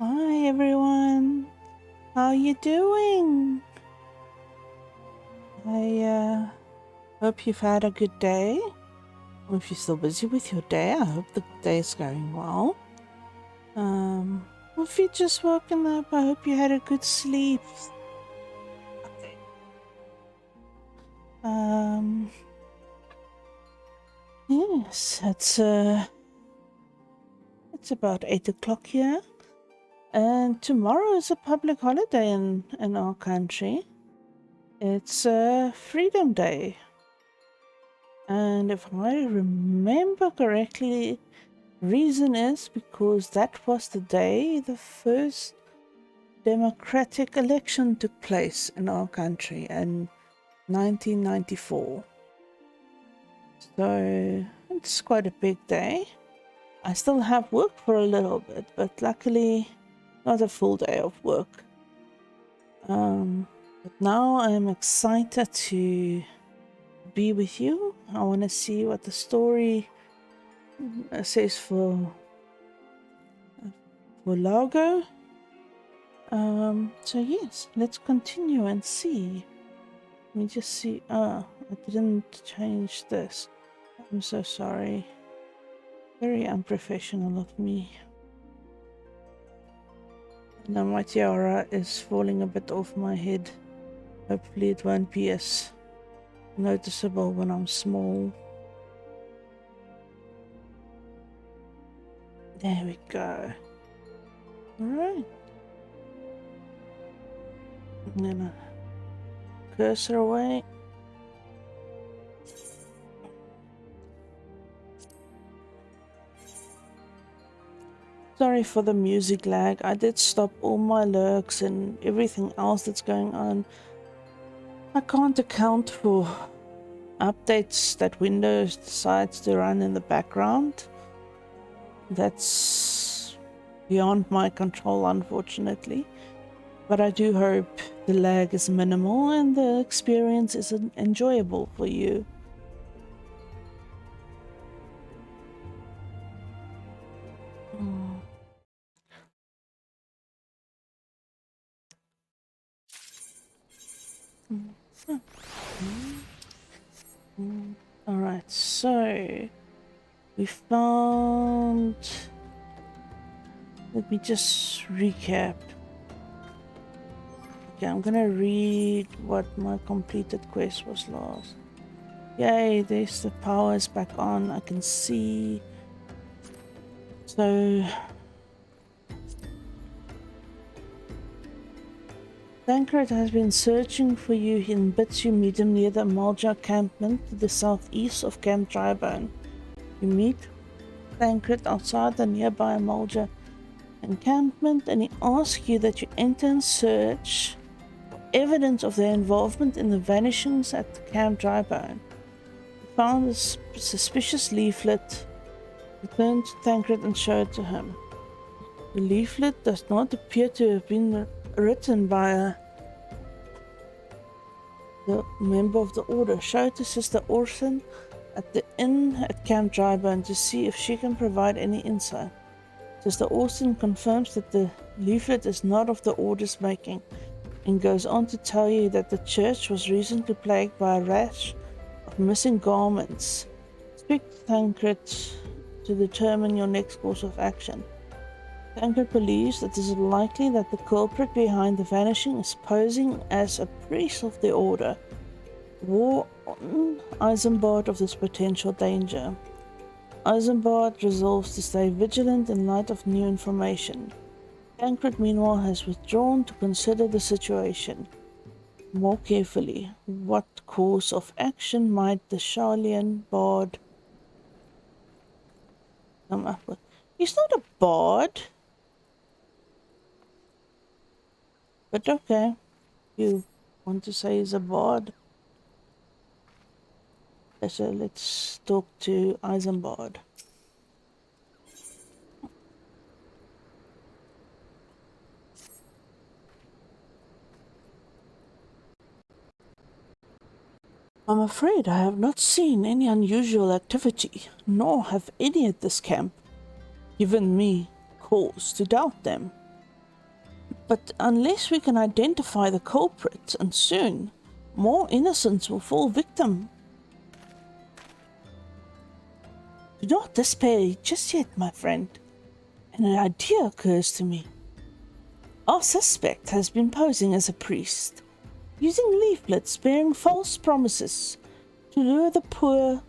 Hi everyone, how you doing? I hope you've had a good day. Or if you're still busy with your day, I hope the day is going well. If you're just woken up, I hope you had a good sleep. Okay. Yes, it's about 8 o'clock here, and tomorrow is a public holiday in our country. It's Freedom Day. And if I remember correctly, reason is because that was the day the first democratic election took place in our country in 1994. So it's quite a big day. I still have work for a little bit, but luckily not a full day of work. But now I'm excited to be with you. I want to see what the story says for Lago. So yes, let's continue and see. Let me just see. I didn't change this. I'm so sorry. Very unprofessional of me. Now my tiara is falling a bit off my head. Hopefully it won't be as noticeable when I'm small. There we go. Alright. And then cursor away. Sorry for the music lag. I did stop all my lurks and everything else that's going on. I can't account for updates that Windows decides to run in the background. That's beyond my control, unfortunately. But I do hope the lag is minimal and the experience is enjoyable for you. Alright, so we found... Let me just recap. Okay, I'm gonna read what my completed quest was last. Yay, there's the power is back on. I can see. So Tancred has been searching for you in bits. You meet him near the Malja encampment to the southeast of Camp Drybone. You meet Tancred outside the nearby Malja encampment and he asks you that you enter and search for evidence of their involvement in the vanishings at Camp Drybone. You found a suspicious leaflet. Return to Tancred and show it to him. The leaflet does not appear to have been written by the member of the order. Show it to Sister Orson at the inn at Camp Drybone to see if she can provide any insight. Sister Orson confirms that the leaflet is not of the order's making and goes on to tell you that the church was recently plagued by a rash of missing garments. Speak to Tancred to determine your next course of action. Tancred believes that it is likely that the culprit behind the vanishing is posing as a priest of the order. Warn Isambard of this potential danger. Isambard resolves to stay vigilant in light of new information. Tancred meanwhile has withdrawn to consider the situation more carefully. What course of action might the Charlian Bard come up with? He's not a bard. But okay, you want to say he's a bard? So let's talk to Isambard. I'm afraid I have not seen any unusual activity, nor have any at this camp given me cause to doubt them. but unless we can identify the culprit, and soon, more innocents will fall victim. Do not despair just yet, my friend. An idea occurs to me. Our suspect has been posing as a priest, using leaflets bearing false promises to lure the poor.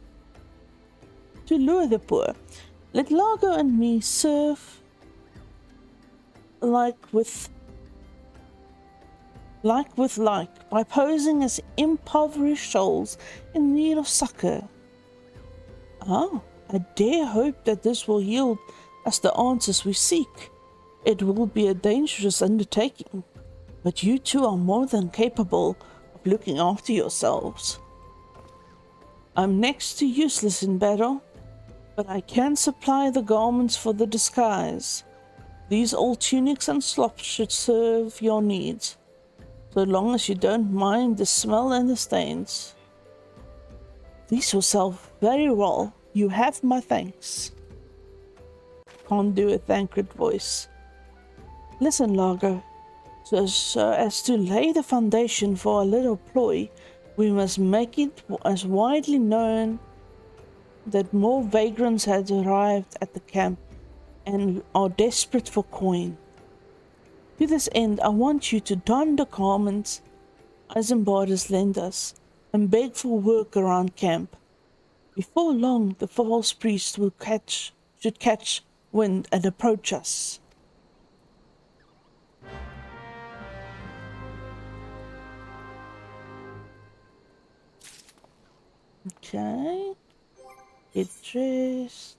Let Lago and me serve like with by posing as impoverished souls in need of succor. I dare hope that this will yield us the answers we seek. It will be a dangerous undertaking, but you two are more than capable of looking after yourselves. I'm next to useless in battle, but I can supply the garments for the disguise. These old tunics and slops should serve your needs, so long as you don't mind the smell and the stains. These will serve very well. You have my thanks. Can't do a thanked voice. Listen, Lago. So as to lay the foundation for a little ploy, we must make it as widely known that more vagrants had arrived at the camp and are desperate for coin. To this end, I want you to don the garments Isambard lent us and beg for work around camp. Before long, the false priest should catch wind and approach us. Okay. Get dressed.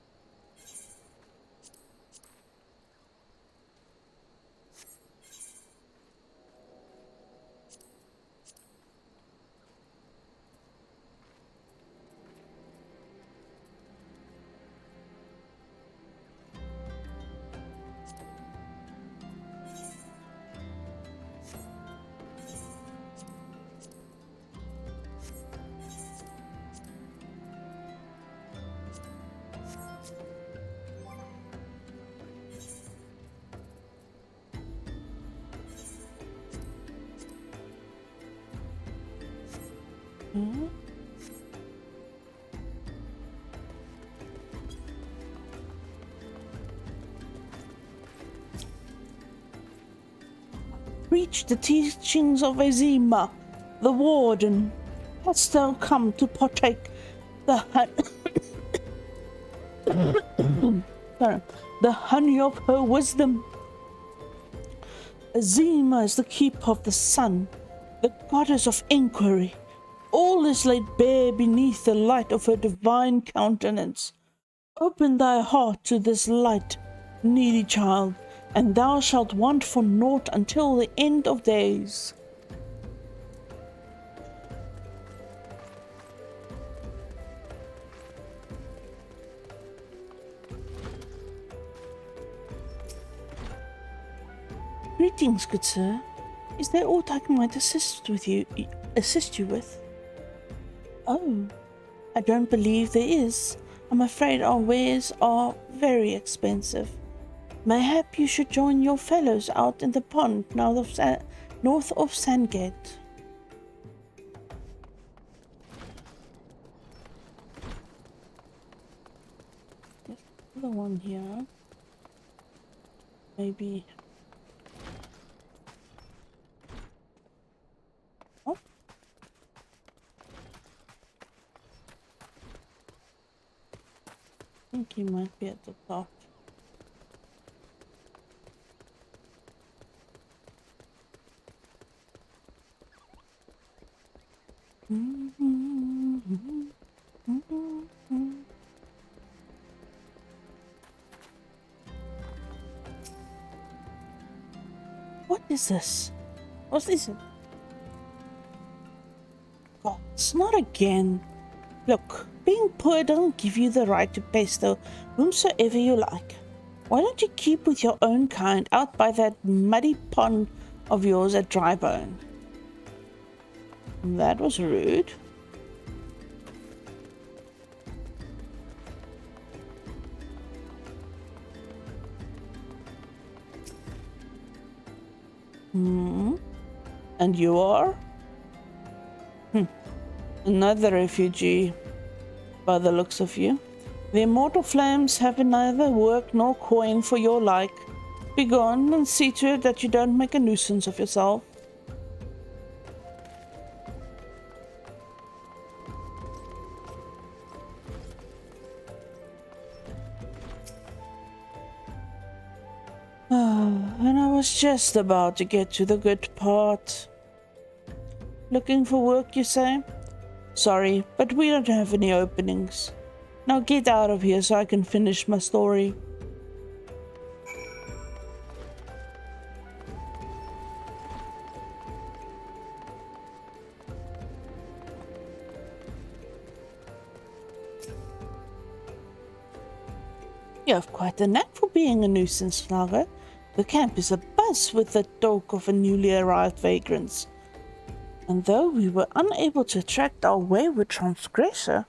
Preach the teachings of Azima, the warden. Hast thou come to partake the the honey of her wisdom? Azima is the keeper of the sun, the goddess of inquiry. All is laid bare beneath the light of her divine countenance. Open thy heart to this light, needy child, and thou shalt want for naught until the end of days. Greetings, good sir. Is there aught I might assist you with? Oh, I don't believe there is. I'm afraid our wares are very expensive. Mayhap you should join your fellows out in the pond north of Sandgate. There's another one here. Maybe. Oh. I think he might be at the top. What is this? What is it? God, it's not again. Look, being poor doesn't give you the right to pester whomsoever you like. Why don't you keep with your own kind out by that muddy pond of yours at Drybone? That was rude. Hmm? And you are? Another refugee, by the looks of you. The immortal flames have neither work nor coin for your like. Begone and see to it that you don't make a nuisance of yourself. And I was just about to get to the good part. Looking for work, you say? Sorry, but we don't have any openings. Now get out of here so I can finish my story. You have quite a knack for being a nuisance, Lago. The camp is abuzz with the talk of a newly arrived vagrants. And though we were unable to attract our wayward transgressor,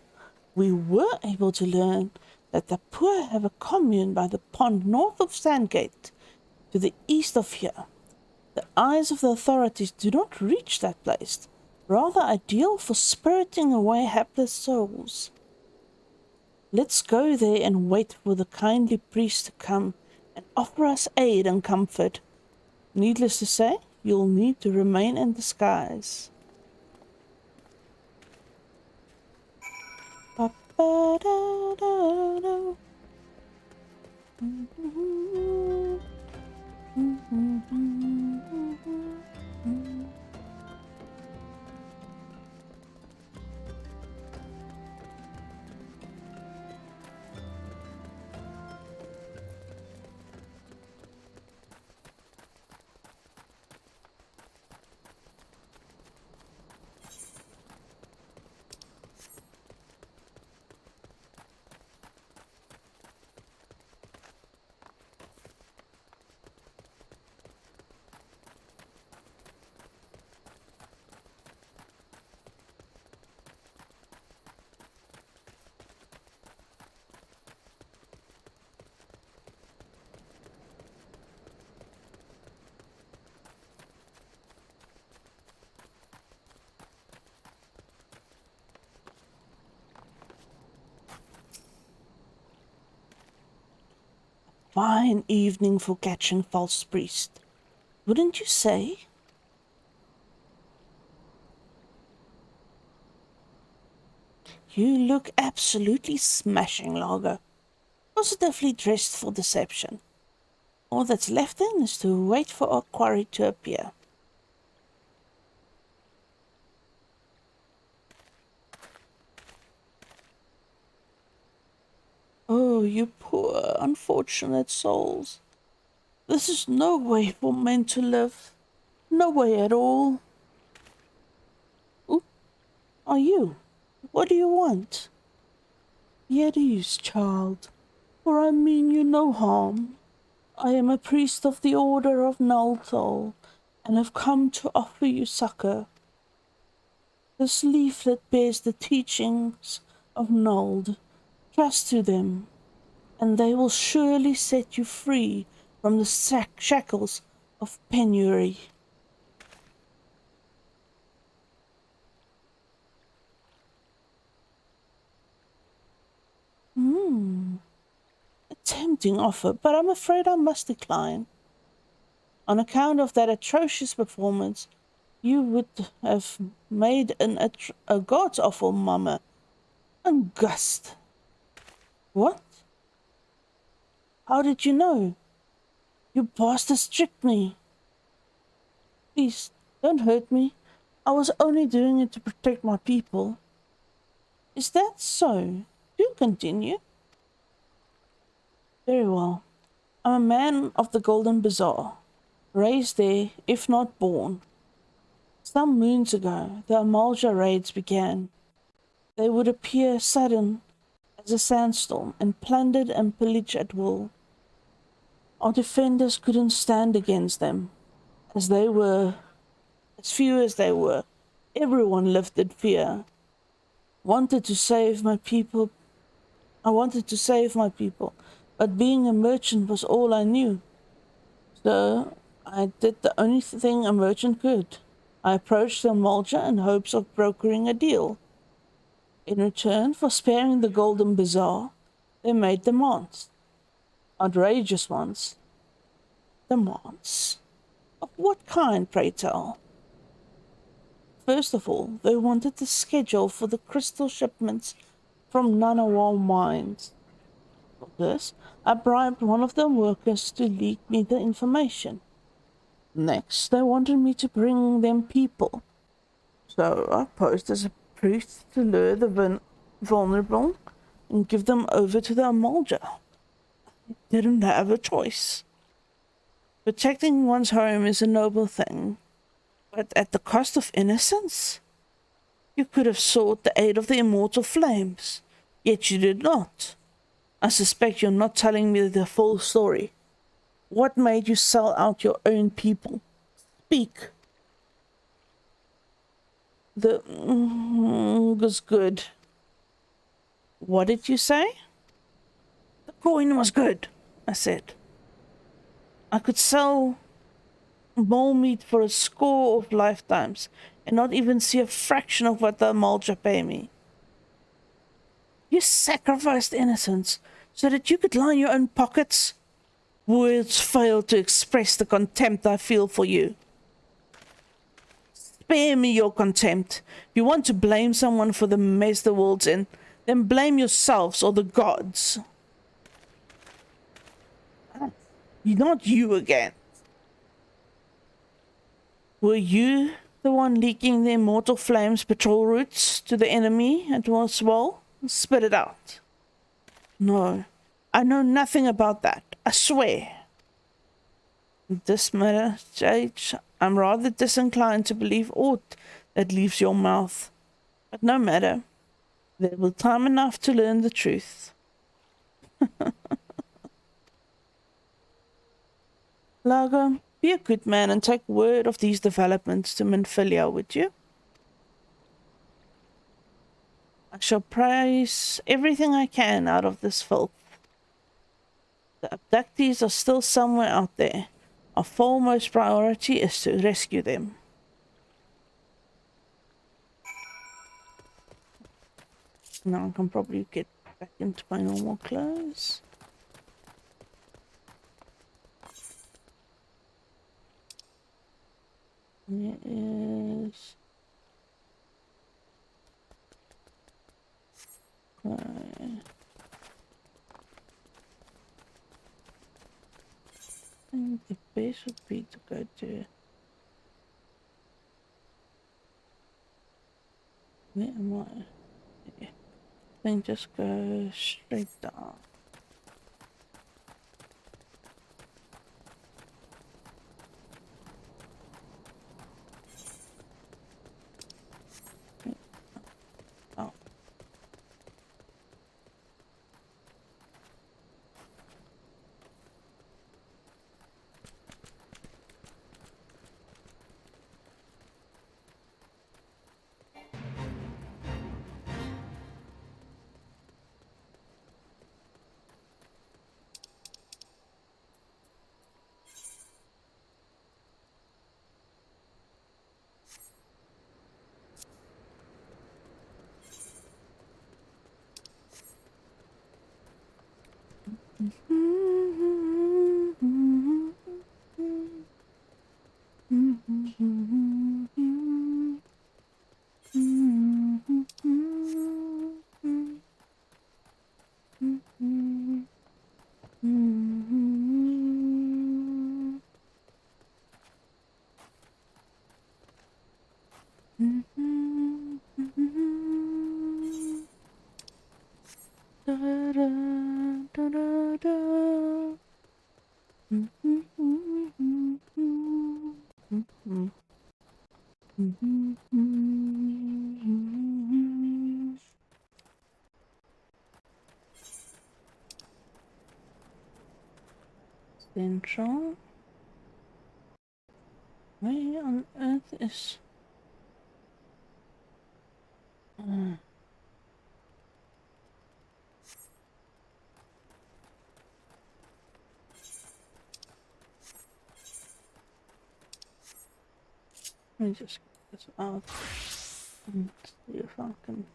we were able to learn that the poor have a commune by the pond north of Sandgate, to the east of here. The eyes of the authorities do not reach that place, rather ideal for spiriting away hapless souls. Let's go there and wait for the kindly priest to come and offer us aid and comfort. Needless to say, you'll need to remain in disguise. Fine evening for catching false priest, wouldn't you say? You look absolutely smashing, Lago. Positively dressed for deception. All that's left then is to wait for our quarry to appear. Oh, you poor, unfortunate souls. This is no way for men to live. No way at all. Who are you? What do you want? Be at ease, child, for I mean you no harm. I am a priest of the Order of Nullthol, and have come to offer you succor. This leaflet bears the teachings of Nuld. Trust to them, and they will surely set you free from the shackles of penury. A tempting offer, but I'm afraid I must decline. On account of that atrocious performance, you would have made a god's awful mummer. Ungust. What? How did you know? You bastards tricked me. Please, don't hurt me. I was only doing it to protect my people. Is that so? Do continue. Very well. I'm a man of the Golden Bazaar, raised there, if not born. Some moons ago, the Amalja raids began. They would appear sudden as a sandstorm and plundered and pillaged at will. Our defenders couldn't stand against them, as few as they were. Everyone lived in fear. I wanted to save my people, but being a merchant was all I knew. So I did the only thing a merchant could. I approached the Mulja in hopes of brokering a deal. In return for sparing the Golden Bazaar, they made demands. Outrageous ones. Demands. Of what kind, pray tell? First of all, they wanted the schedule for the crystal shipments from Nanawal mines. For this, I bribed one of the workers to leak me the information. Next, they wanted me to bring them people. So I posed as a priest to lure the vulnerable and give them over to the Amolja. Didn't have a choice. Protecting one's home is a noble thing, but at the cost of innocence? You could have sought the aid of the immortal flames, yet you did not. I suspect you're not telling me the full story. What made you sell out your own people? Speak. The was good. What did you say? The coin was good, I said. I could sell mole meat for a score of lifetimes and not even see a fraction of what the Mulja pay me. You sacrificed innocence so that you could line your own pockets? Words fail to express the contempt I feel for you. Spare me your contempt. If you want to blame someone for the mess the world's in, then blame yourselves or the gods. Not you again. Were you the one leaking the immortal flames patrol routes to the enemy at Swell? Spit it out. No, I know nothing about that. I swear. In this matter, Jage, I'm rather disinclined to believe aught that leaves your mouth. But no matter. There will time enough to learn the truth. Lago, be a good man and take word of these developments to Minfilia, would you? I shall prize everything I can out of this filth. The abductees are still somewhere out there. Our foremost priority is to rescue them. Now I can probably get back into my normal clothes. There is... Okay. I think the best would be to go to... Where am I? Yeah. Then just go straight down. Oh. Central. Where on earth is... Let me just get this out and see if I can.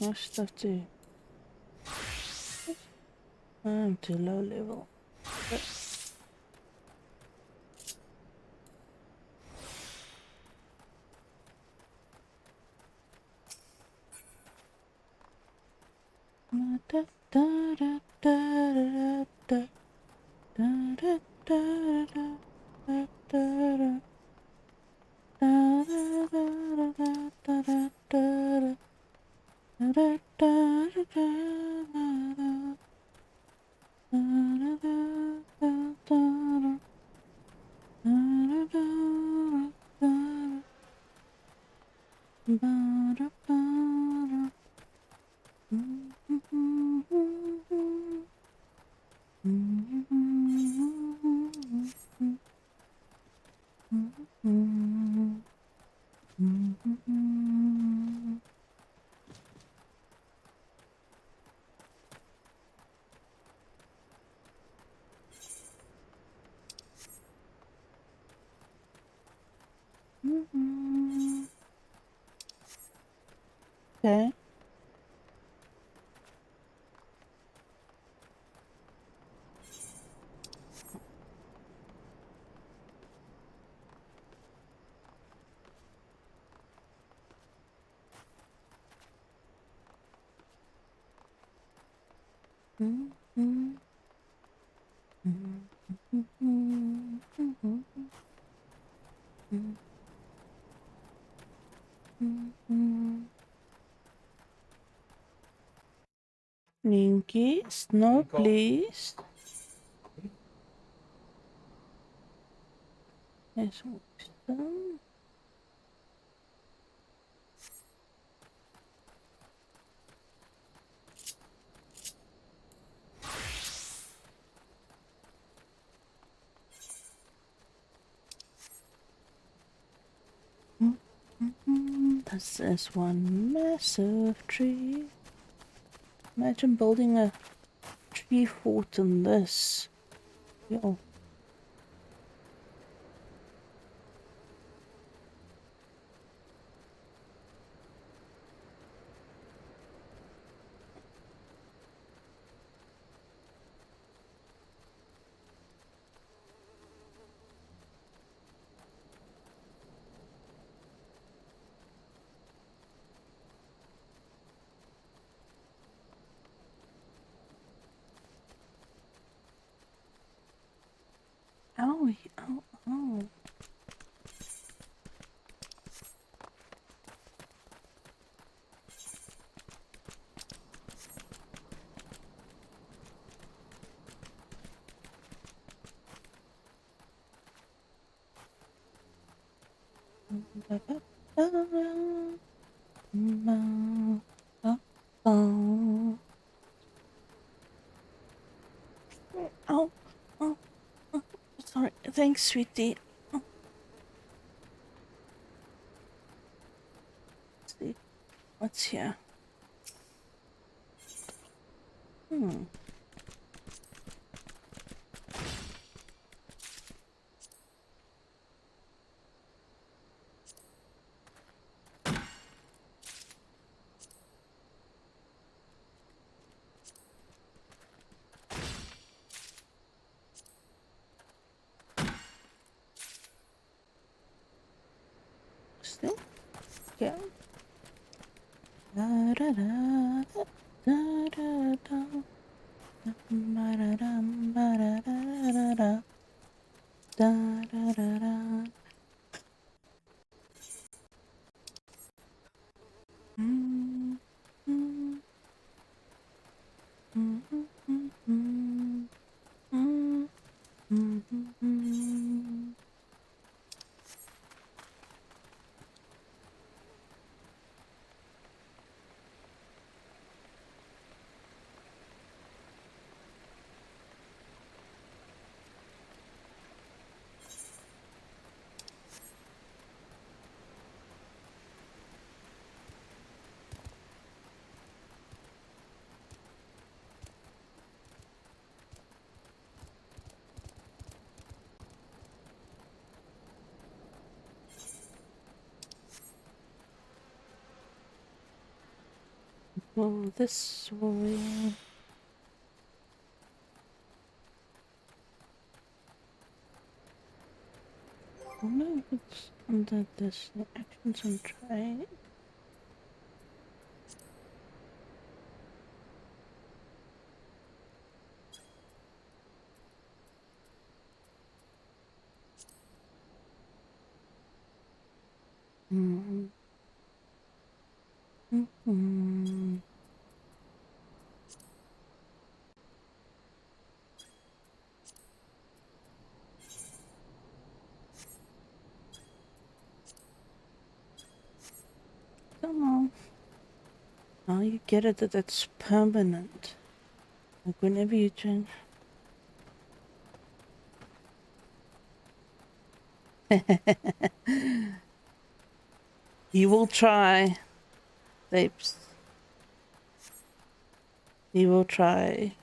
Nice stuff too. I'm too low level. But da da da da da da da da da da da da. Okay. Ninky, snow, please. Yes, wisdom. This is one massive tree. Imagine building a tree fort in this. Yo. Ow, ow, ow. Ow, oh, oh, sorry. Thanks, sweetie. Oh. Let's see what's here. Still? Yeah. Da da da da da da. Ba da dum ba da da da da. Da da da da. Go this way. I don't know if it's under this actions and trade. Mm-hmm. Mm-hmm. Come on. Now you get it that it's permanent. Like whenever you change. You will try. Tapes. You will try.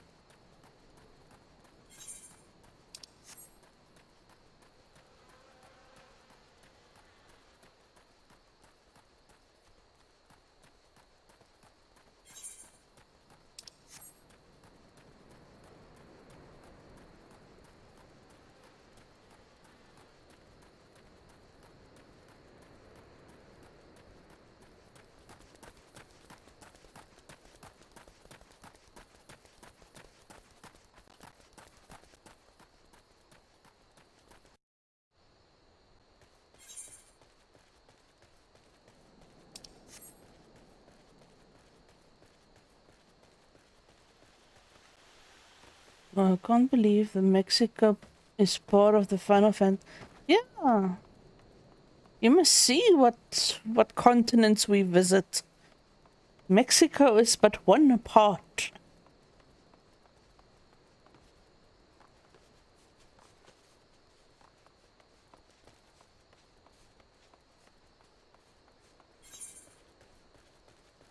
Oh, I can't believe that Mexico is part of the Final Fantasy. Yeah. You must see what continents we visit. Mexico is but one part.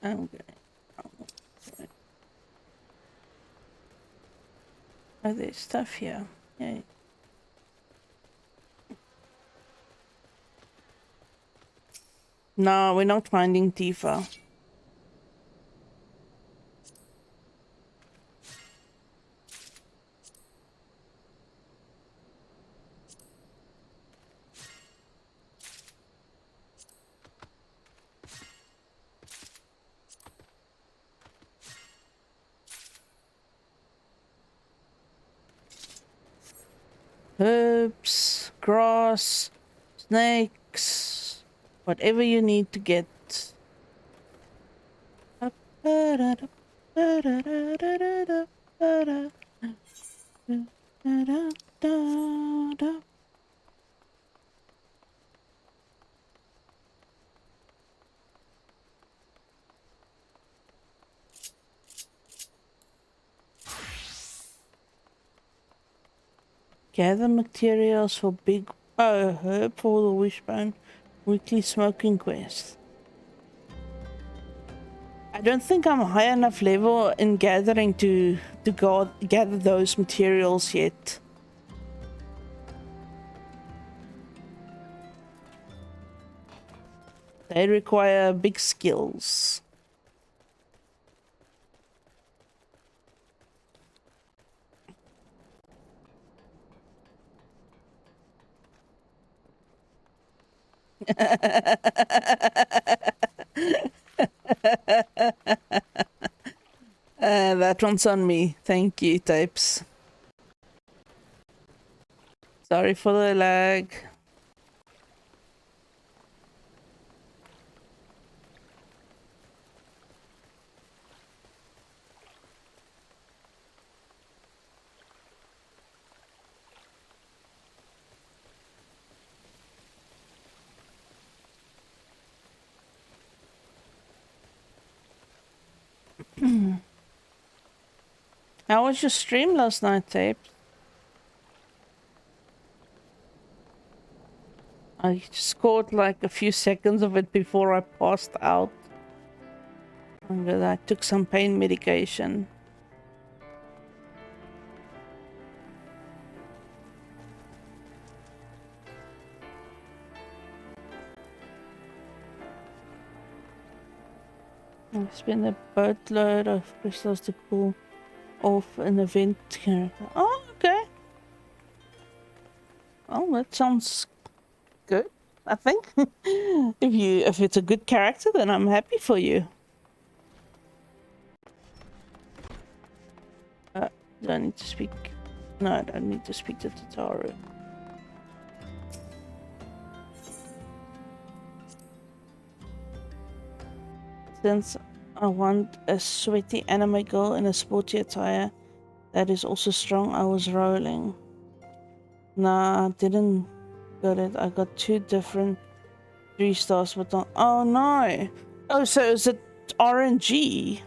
Okay. Oh, there's stuff here. Yay. No, we're not finding Tifa. Herbs, grass, snakes, whatever you need to get. Gather materials for big herb for the wishbone weekly smoking quest. I don't think I'm high enough level in gathering to go gather those materials yet. They require big skills. That one's on me. Thank you, types. Sorry for the lag. How was your stream last night, Tape? I just caught like a few seconds of it before I passed out. And then I took some pain medication. I spend a boatload of crystals to pull off an event character. Oh, okay. Oh, that sounds good. I think if it's a good character, then I'm happy for you. Do I need to speak? No, I don't need to speak to Tataru. Since I want a sweaty anime girl in a sporty attire that is also strong, I was rolling. Nah, I didn't get it. I got 2 different 3 stars, but not. Oh no! Oh, so is it RNG?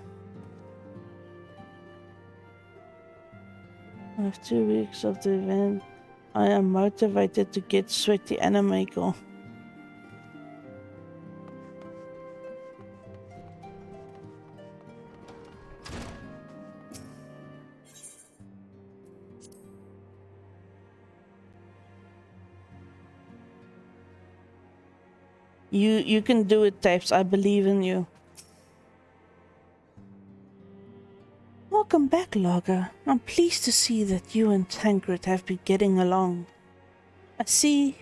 I have 2 weeks of the event. I am motivated to get sweaty anime girl. You can do it, Tapes. I believe in you. Welcome back, Lago. I'm pleased to see that you and Tancred have been getting along. I see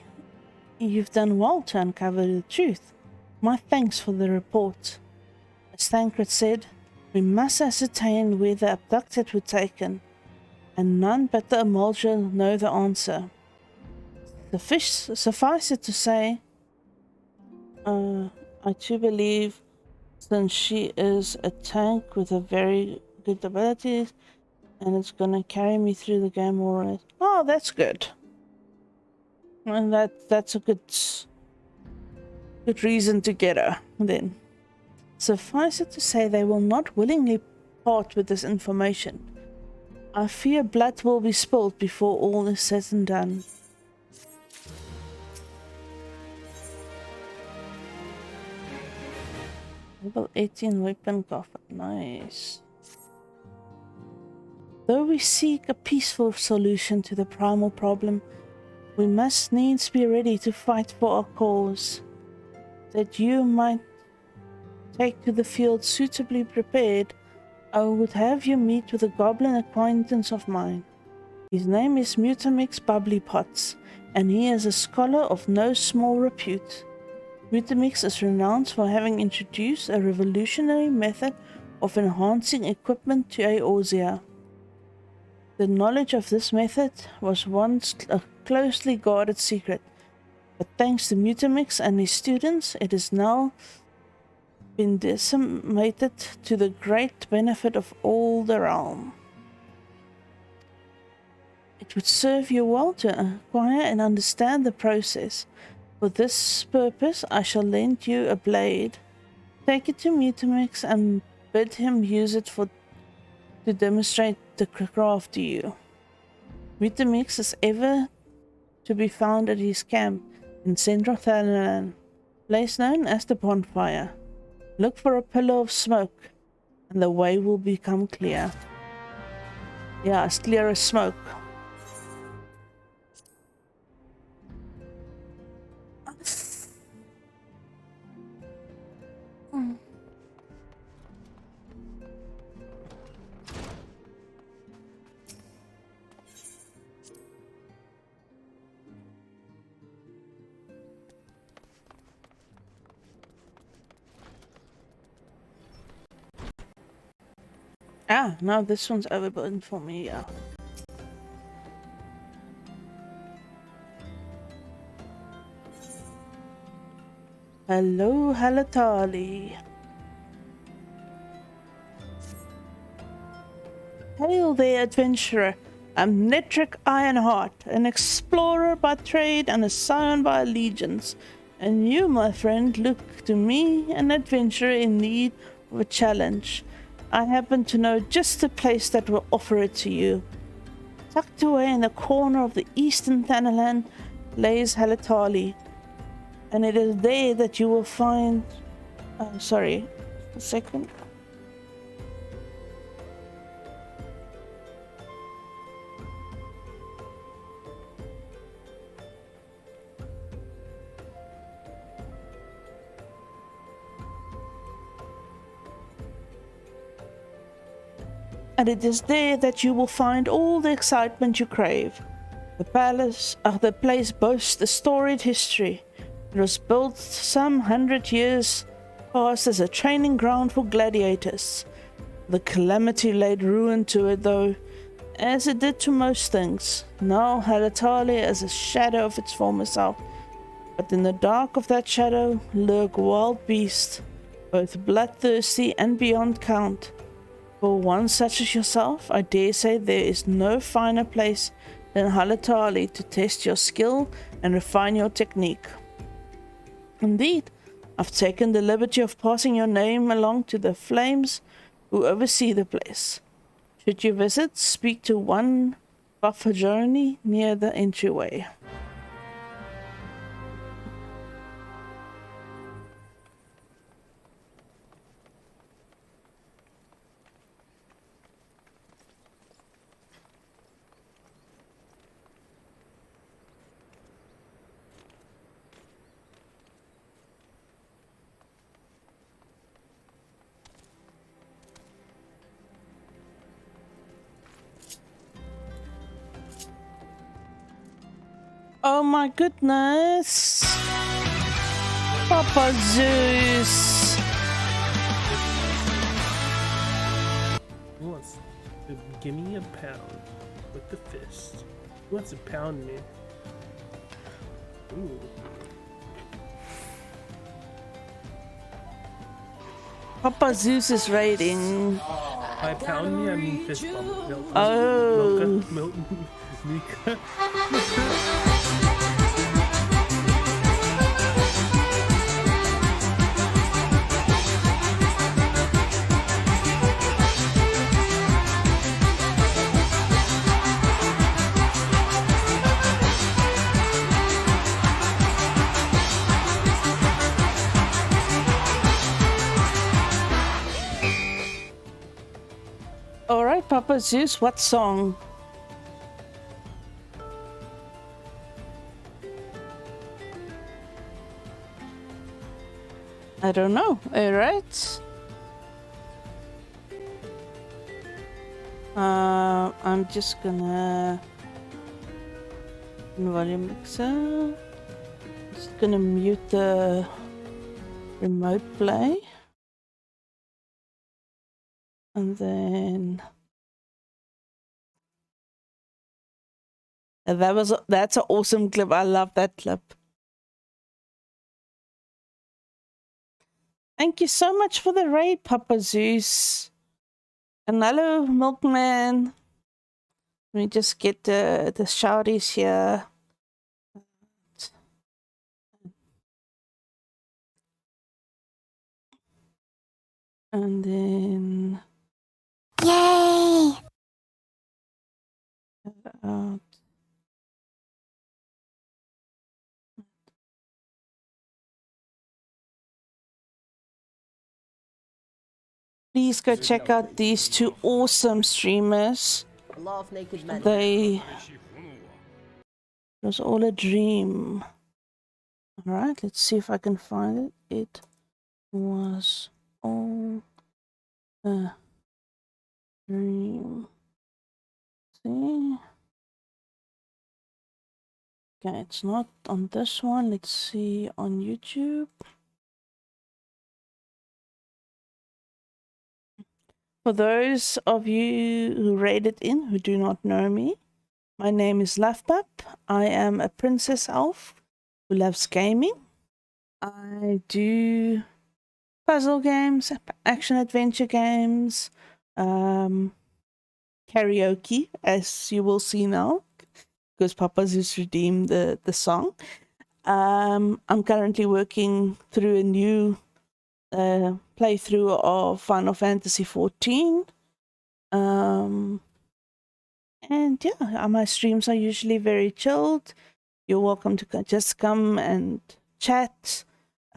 you've done well to uncover the truth. My thanks for the report. As Tancred said, we must ascertain where the abducted were taken, and none but the Emulsion know the answer. Suffice it to say, I too believe, since she is a tank with a very good abilities, and it's gonna carry me through the game alright. Oh, that's good. And that's a good reason to get her, then. Suffice it to say, they will not willingly part with this information. I fear blood will be spilled before all is said and done. Level 18 weapon coffer. Nice. Though we seek a peaceful solution to the primal problem, we must needs be ready to fight for our cause. That you might take to the field suitably prepared, I would have you meet with a goblin acquaintance of mine. His name is Mutamix Bubbly Potts, and he is a scholar of no small repute. Mutamix is renowned for having introduced a revolutionary method of enhancing equipment to Eorzea. The knowledge of this method was once a closely guarded secret, but thanks to Mutamix and his students, it has now been disseminated to the great benefit of all the realm. It would serve you well to acquire and understand the process. For this purpose, I shall lend you a blade. Take it to Mutamix and bid him use it to demonstrate the craft to you. Mutamix is ever to be found at his camp in Central Thailand, place known as the Bonfire. Look for a pillar of smoke, and the way will become clear. Yeah, as clear as smoke. Ah, now this one's overburdened for me, yeah. Hello, Halatali. Hail there, adventurer. I'm Netric Ironheart, an explorer by trade and a scion by allegiance. And you, my friend, look to me, an adventurer in need of a challenge. I happen to know just the place that will offer it to you. Tucked away in the corner of the eastern Thanalan lays Halatali, and it is there that you will find... sorry, a second. and it is there that you will find all the excitement you crave. The place boasts a storied history. It was built some 100 years past as a training ground for gladiators. The calamity laid ruin to it, though, as it did to most things. Now Halatali is a shadow of its former self, but in the dark of that shadow lurk wild beasts, both bloodthirsty and beyond count. For one such as yourself, I dare say there is no finer place than Halatali to test your skill and refine your technique. Indeed, I've taken the liberty of passing your name along to the flames who oversee the place. Should you visit, speak to one Bafajoni near the entryway. Oh my goodness! Papa Zeus! Who wants to give me a pound with the fist? Who wants to pound me? Ooh. Papa Zeus is raiding. By pound me, I mean fist bump. Oh. Milton. Mika. Alright, Papa Zeus, what song? I don't know. Alright. I'm just gonna volume mixer. Just gonna mute the remote play. And then that's an awesome clip. I love that clip. Thank you so much for the raid, Papa Zeus. And hello, Milkman. Let me just get the shouties here. And then... Yay! Please go check out these two awesome streamers. It was all a dream. Alright, let's see if I can find it. It was all a dream. See? Okay, it's not on this one. Let's see on YouTube. For those of you who raided in who do not know me, my name is Lafpup. I am a princess elf who loves gaming. I do puzzle games, action adventure games, karaoke, as you will see now, because Papa's just redeemed the song. I'm currently working through a new playthrough of Final Fantasy XIV. And yeah, my streams are usually very chilled. You're welcome to just come and chat,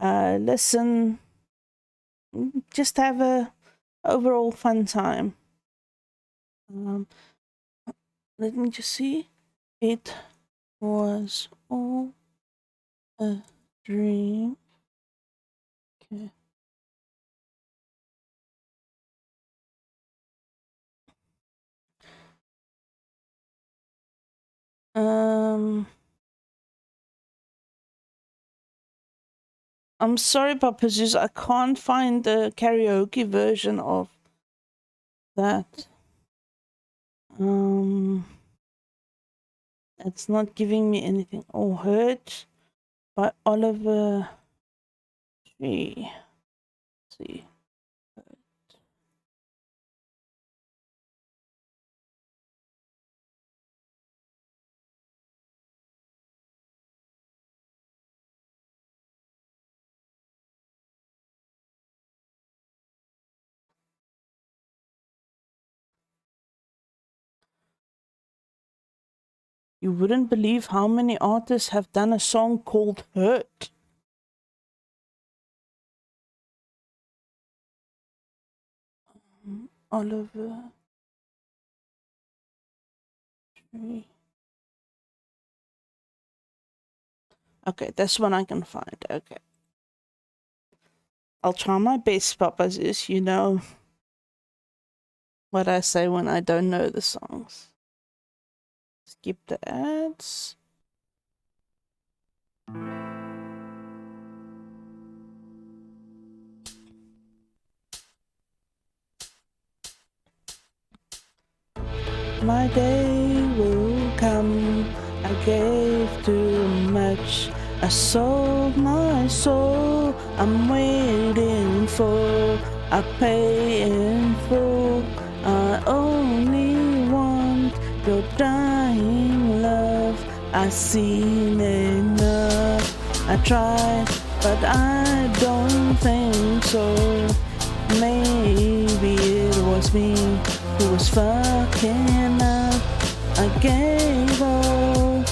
listen, just have a overall fun time. Let me just see. It was all a dream. Okay. I'm sorry, Papa Zeus, I can't find the karaoke version of that. It's not giving me anything. Oh, Hurt by Oliver Tree. Let's see. You wouldn't believe how many artists have done a song called Hurt. Oliver Tree. Okay, that's one I can find. Okay. I'll try my best, Papa Zeus. You know what I say when I don't know the songs. Skip the ads. My day will come. I gave too much. I sold my soul. I'm waiting for. I pay in full. I only want your dying love. I've seen enough. I tried, but I don't think so. Maybe it was me who was fucking up. I gave all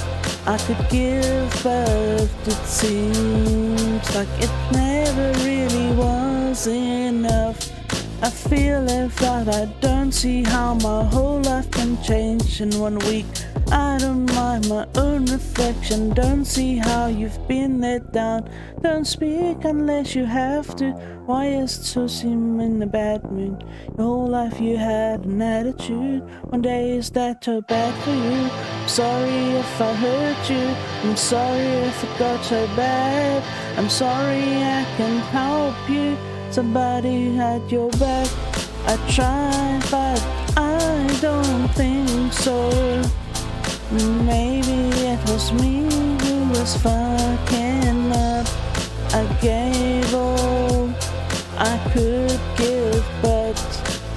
I could give, but it seems like it never really was enough. I feel left out, I don't see how my whole life can change in 1 week. I don't mind my own reflection, don't see how you've been let down. Don't speak unless you have to. Why is it so seem in a bad mood? Your whole life you had an attitude. One day is that so bad for you? I'm sorry if I hurt you. I'm sorry if it got so bad. I'm sorry I can't help you. Somebody had your back. I tried, but I don't think so. Maybe it was me who was fucking up. I gave all I could give, but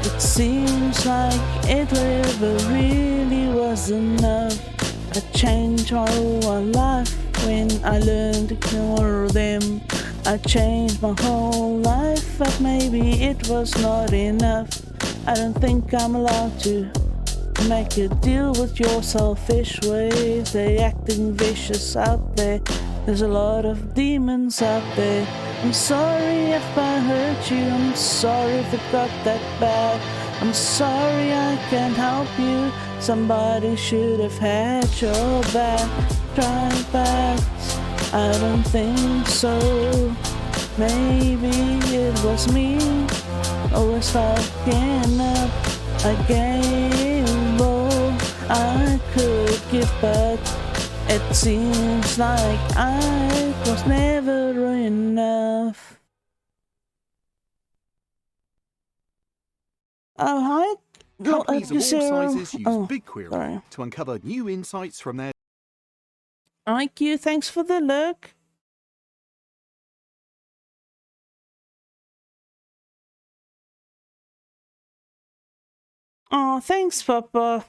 it seems like it never really was enough. I changed my whole life when I learned to ignore them. I changed my whole life, but maybe it was not enough. I don't think I'm allowed to make a deal with your selfish ways. They acting vicious out there. There's a lot of demons out there. I'm sorry if I hurt you. I'm sorry if it got that bad. I'm sorry I can't help you. Somebody should have had your back. Try back. I don't think so. Maybe it was me. Always fucking up. I gave all I could give, but it seems like I was never enough. Oh, hi. Companies of all Zero. sizes use BigQuery sorry. to uncover new insights from their... IQ, thanks for the look. Oh, thanks, Papa.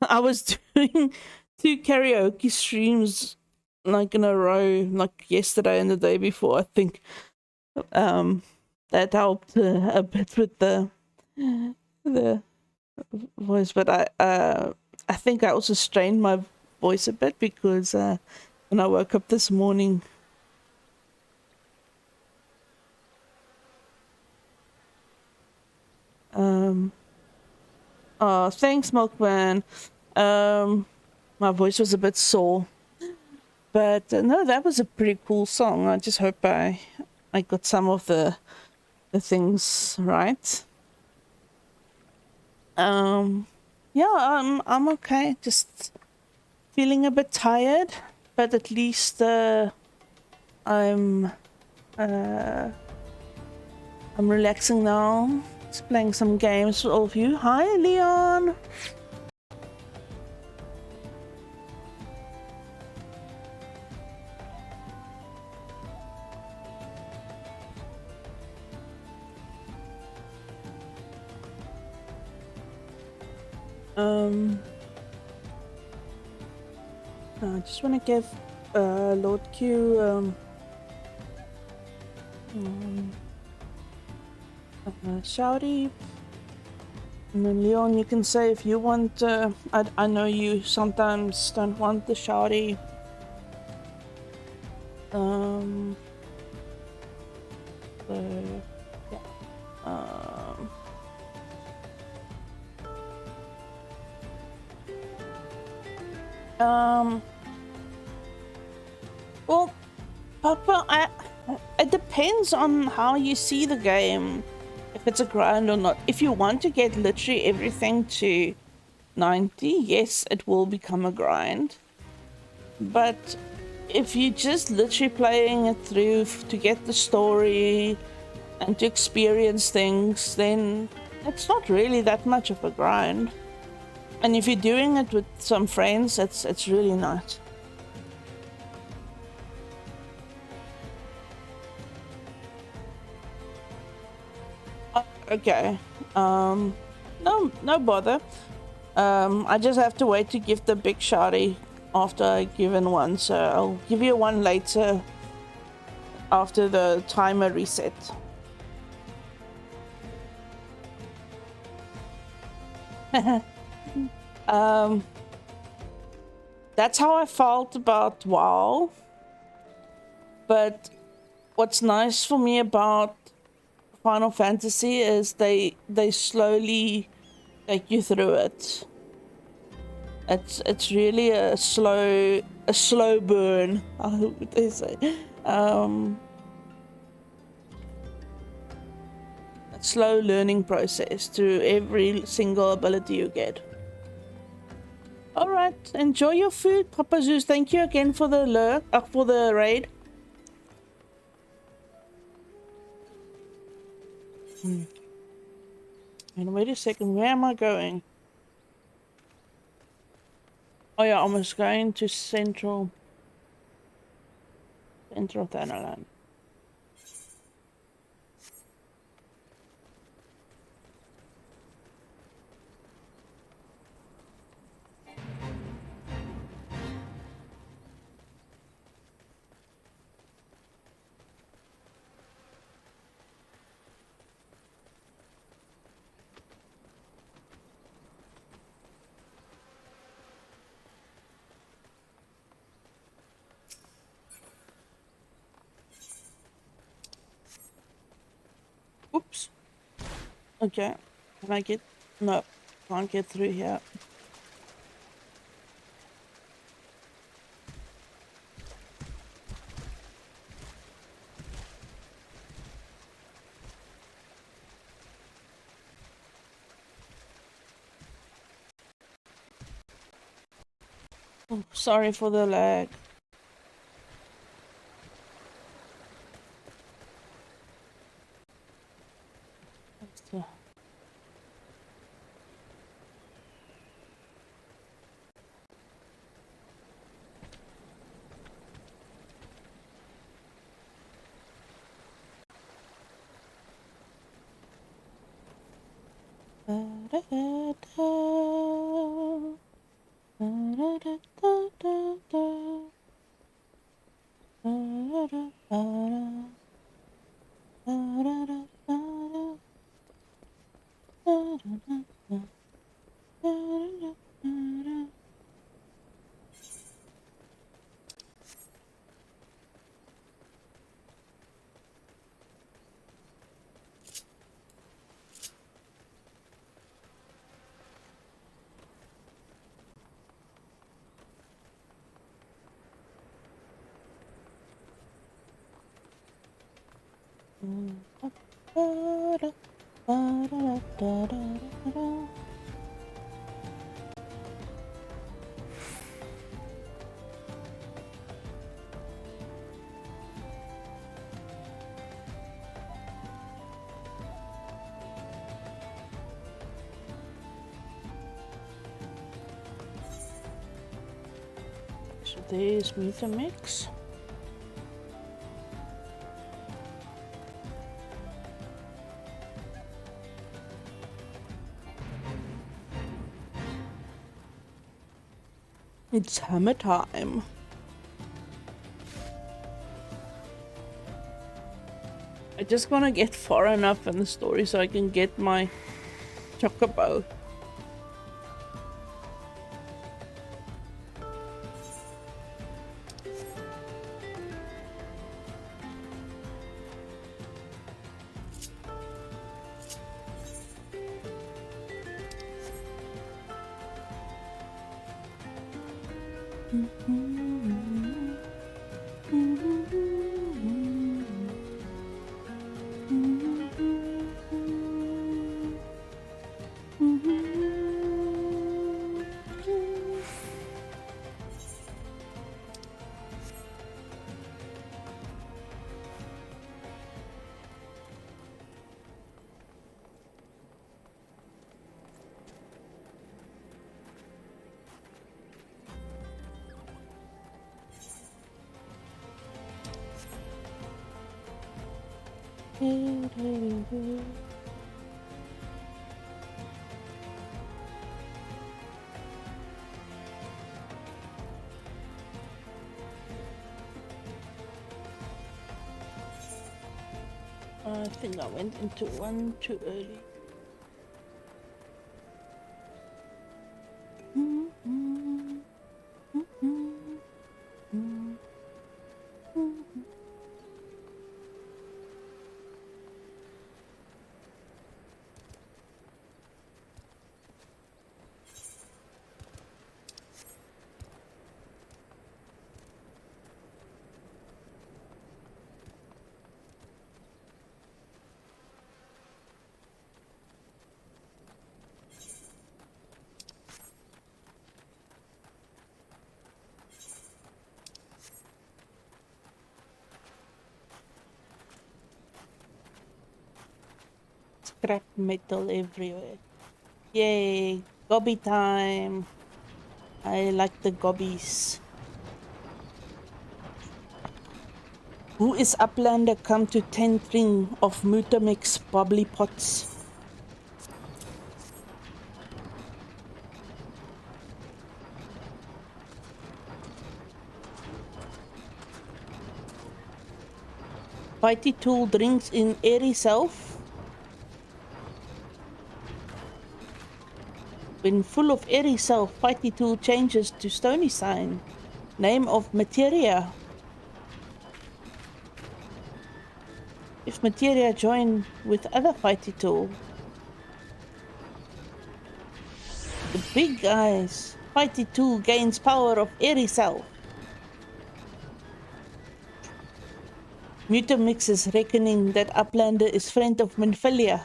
I was doing 2 karaoke streams like in a row, like yesterday and the day before. I think that helped a bit with the voice, but I think I also strained my voice a bit because when I woke up this morning. Oh, thanks, Milkman. My voice was a bit sore, but no, that was a pretty cool song. I just hope I got some of the things right. Yeah, I'm okay. Just feeling a bit tired, but at least I'm I'm relaxing now. Just playing some games with all of you. Hi, Leon. I just want to give Lord Q shouty. And then Leon, you can say if you want. I know you sometimes don't want the shouty. So yeah. Well, Papa, it depends on how you see the game. If it's a grind or not. If you want to get literally everything to 90, yes, it will become a grind. But if you're just literally playing it through to get the story and to experience things, then it's not really that much of a grind. And if you're doing it with some friends, it's really nice. Okay. No bother. I just have to wait to give the big shotty after I've given one, so I'll give you one later after the timer reset. That's how I felt about WoW. But what's nice for me about Final Fantasy is they slowly take you through it. It's really a slow burn. I hope they say. A slow learning process through every single ability you get. All right, enjoy your food, Papa Zeus. Thank you again for the for the raid. And wait a second, where am I going? Oh yeah, I was going to Central Thanaland. Oops. Okay. Can I get... No. Can't get through here. Oh, sorry for the lag. there's Mutamix. It's hammer time. I just want to get far enough in the story so I can get my chocobo. I think I went into one too early. Scrap metal everywhere. Yay, gobby time. I like the gobbies. Who is Uplander come to tendering of Mutamix bubbly pots? Fighty Tool drinks in airy self. When full of airy self, Fighty Tool changes to stony sign. Name of materia. If materia join with other Fighty Tool. The big guys. Fighty Tool gains power of airy self. Mutamix is reckoning that Uplander is friend of Minfilia.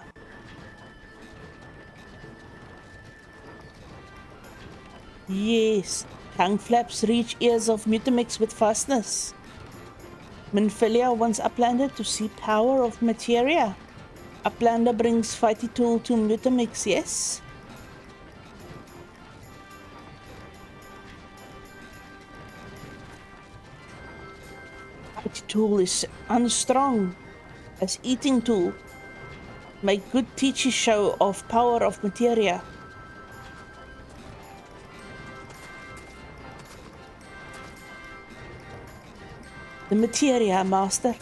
Yes, tongue flaps reach ears of Mutamix with fastness. Minfilia wants Uplander to see power of materia. Uplander brings Fighty Tool to Mutamix, yes? Fighty Tool is unstrong as eating tool. Make good teacher show of power of materia. The materia, master.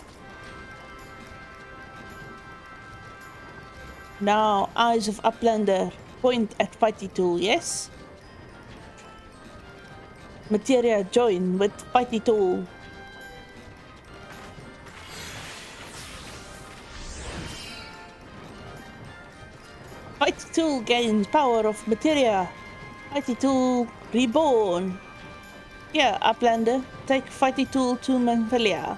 Now, eyes of Uplander point at Fighty Tool, yes? Materia join with Fighty Tool. Fighty Tool gains power of materia. Fighty Tool reborn. Here, Uplander, take Fighty Tool to Minfilia.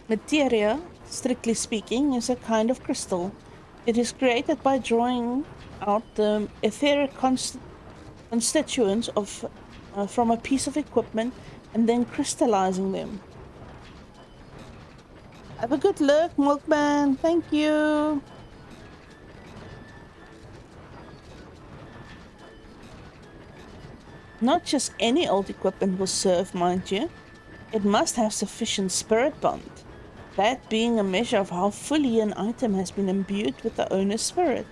Materia, strictly speaking, is a kind of crystal. It is created by drawing out the etheric constituents of from a piece of equipment and then crystallizing them. Have a good look, Milkman. Thank you. Not just any old equipment will serve, mind you. It must have sufficient spirit bond, that being a measure of how fully an item has been imbued with the owner's spirit.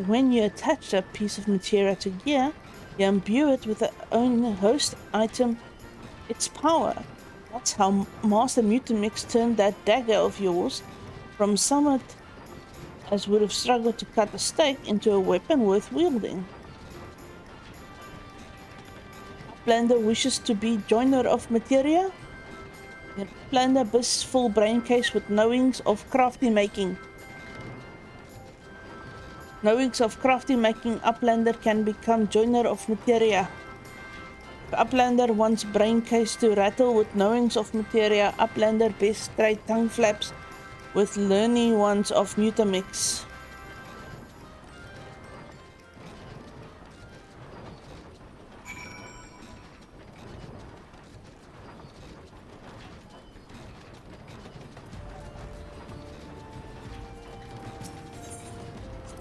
When you attach a piece of material to gear, you imbue it with the owner host item its power. That's how Master Mutamix turned that dagger of yours from someone as would have struggled to cut a steak into a weapon worth wielding. Uplander wishes to be joiner of materia. The Uplander busts full brain case with knowings of crafty making. Knowings of crafty making, Uplander can become joiner of materia. If Uplander wants brain case to rattle with knowings of materia, Uplander best trade tongue flaps with learning ones of Mutamix.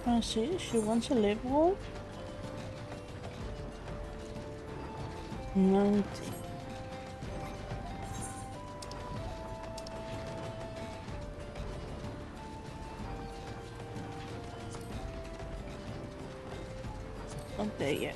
I see, she wants a level 90. Not there yet.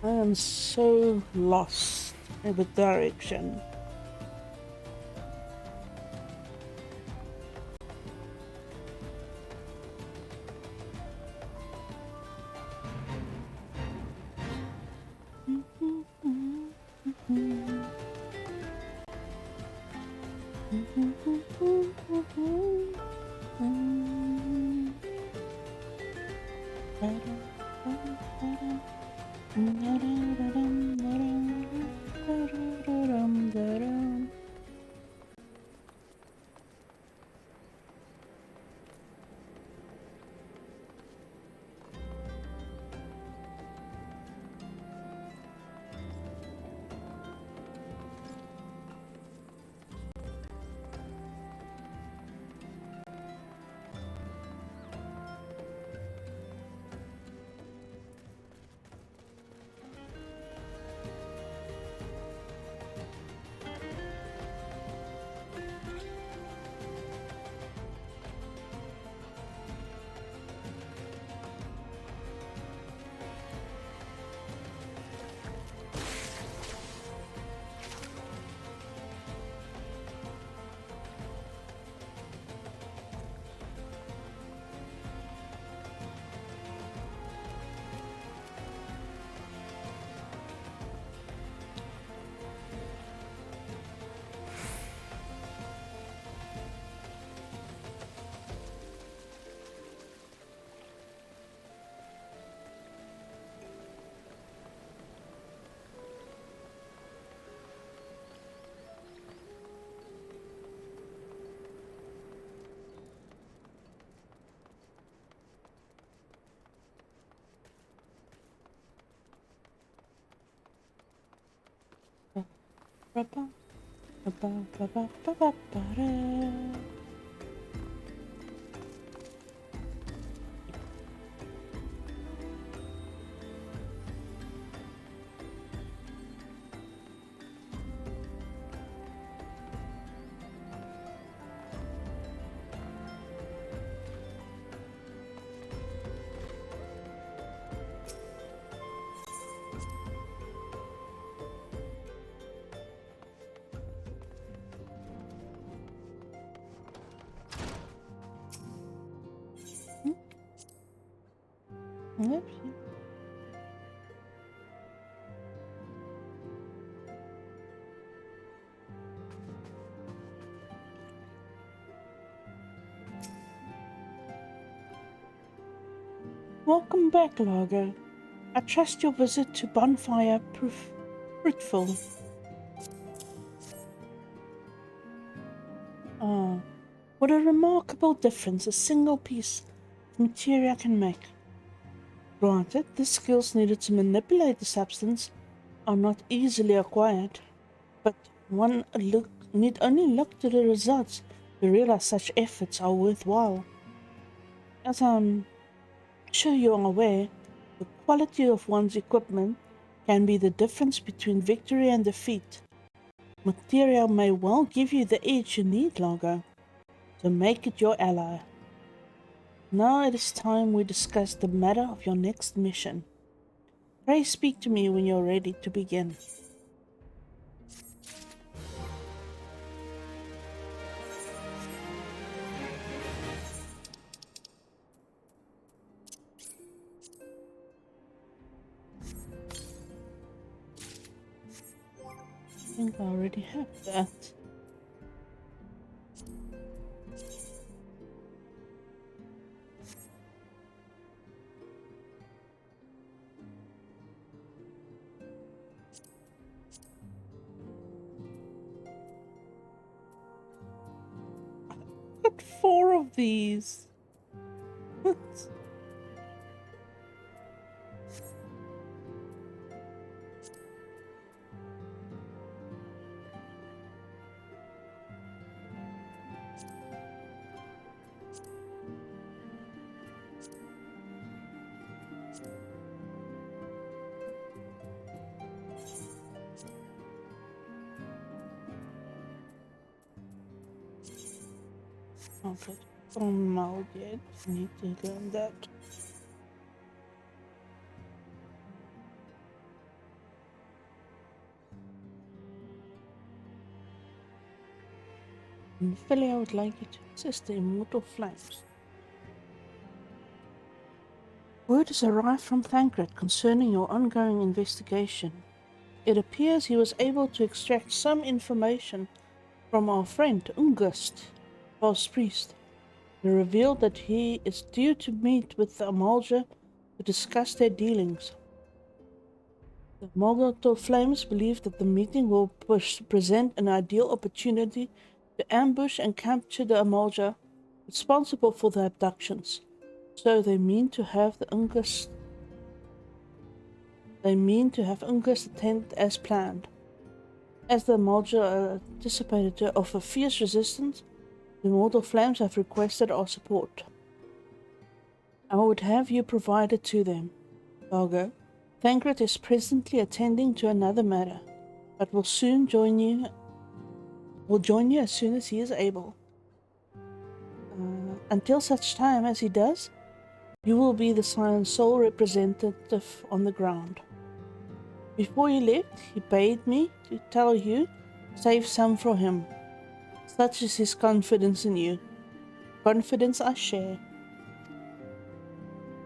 I am so lost with direction. Ba-ba, ba-ba, ba-ba, ba-ba, ba-da. Yep. Welcome back, Lago. I trust your visit to Bonfire proved fruitful. Ah, what a remarkable difference a single piece of materia can make. Granted, the skills needed to manipulate the substance are not easily acquired, but one need only look to the results to realize such efforts are worthwhile. As I'm sure you are aware, the quality of one's equipment can be the difference between victory and defeat. Material may well give you the edge you need, Lago, so make it your ally. Now it is time we discuss the matter of your next mission. Pray speak to me when you're ready to begin. I think I already have that. Got 4 of these. What? Okay. From now yet. Need to learn that. And Philly, I would like you to access the immortal flames. Word has arrived from Thancred concerning your ongoing investigation. It appears he was able to extract some information from our friend Ungust, false priest. He revealed that he is due to meet with the Amalja to discuss their dealings. The Morgotol Flames believe that the meeting will present an ideal opportunity to ambush and capture the Amalja responsible for the abductions. So they mean to have Ungust attend as planned. As the Amalja are anticipated to offer fierce resistance, the Immortal Flames have requested our support. I would have you provided to them, Lago. Thancred is presently attending to another matter, but will join you as soon as he is able. Until such time as he does, you will be the Scion's sole representative on the ground. Before he left, he bade me to tell you, save some for him. Such is his confidence in you. Confidence I share.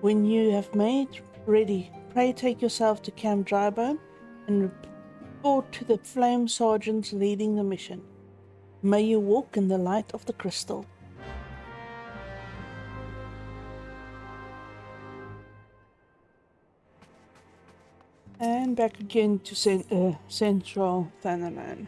When you have made ready, pray take yourself to Camp Drybone and report to the flame sergeants leading the mission. May you walk in the light of the crystal. And back again to Central Thanalan.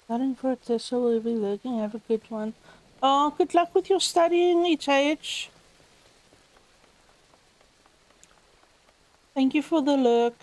Studying for a test, so we'll be looking. Have a good one. Oh, good luck with your studying, HH. Thank you for the look.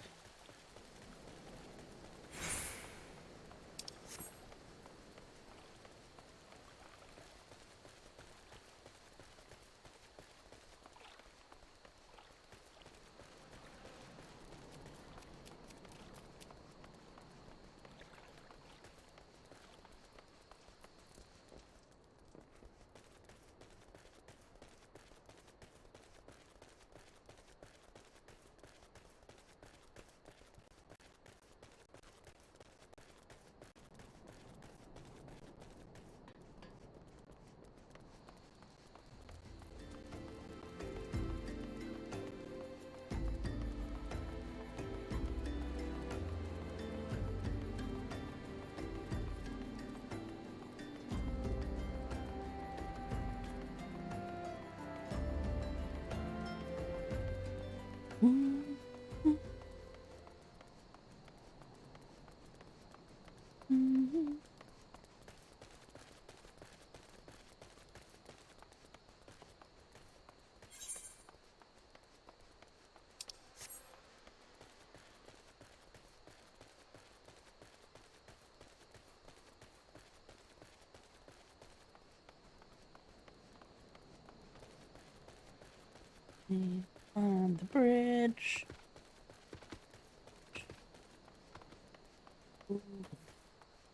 On the bridge.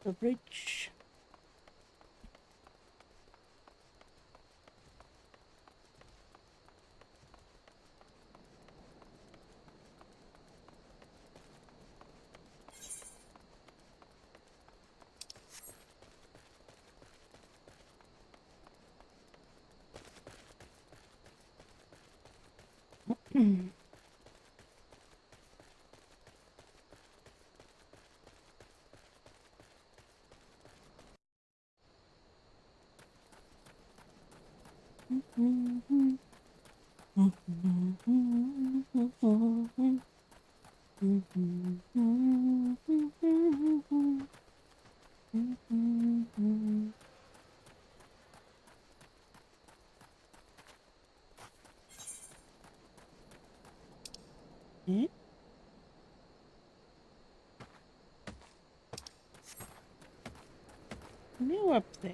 The bridge. Eh? New up there.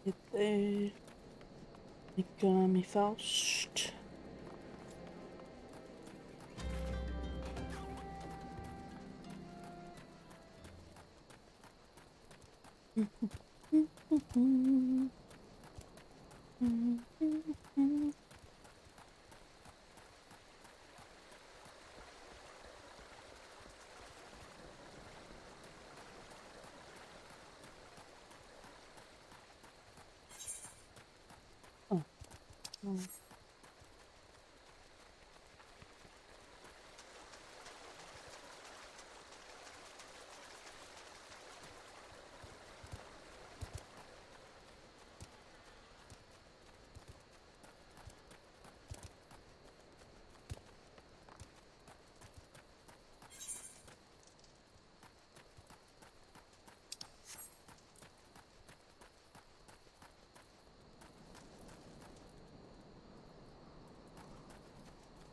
Get there. Economy Faust. Oh.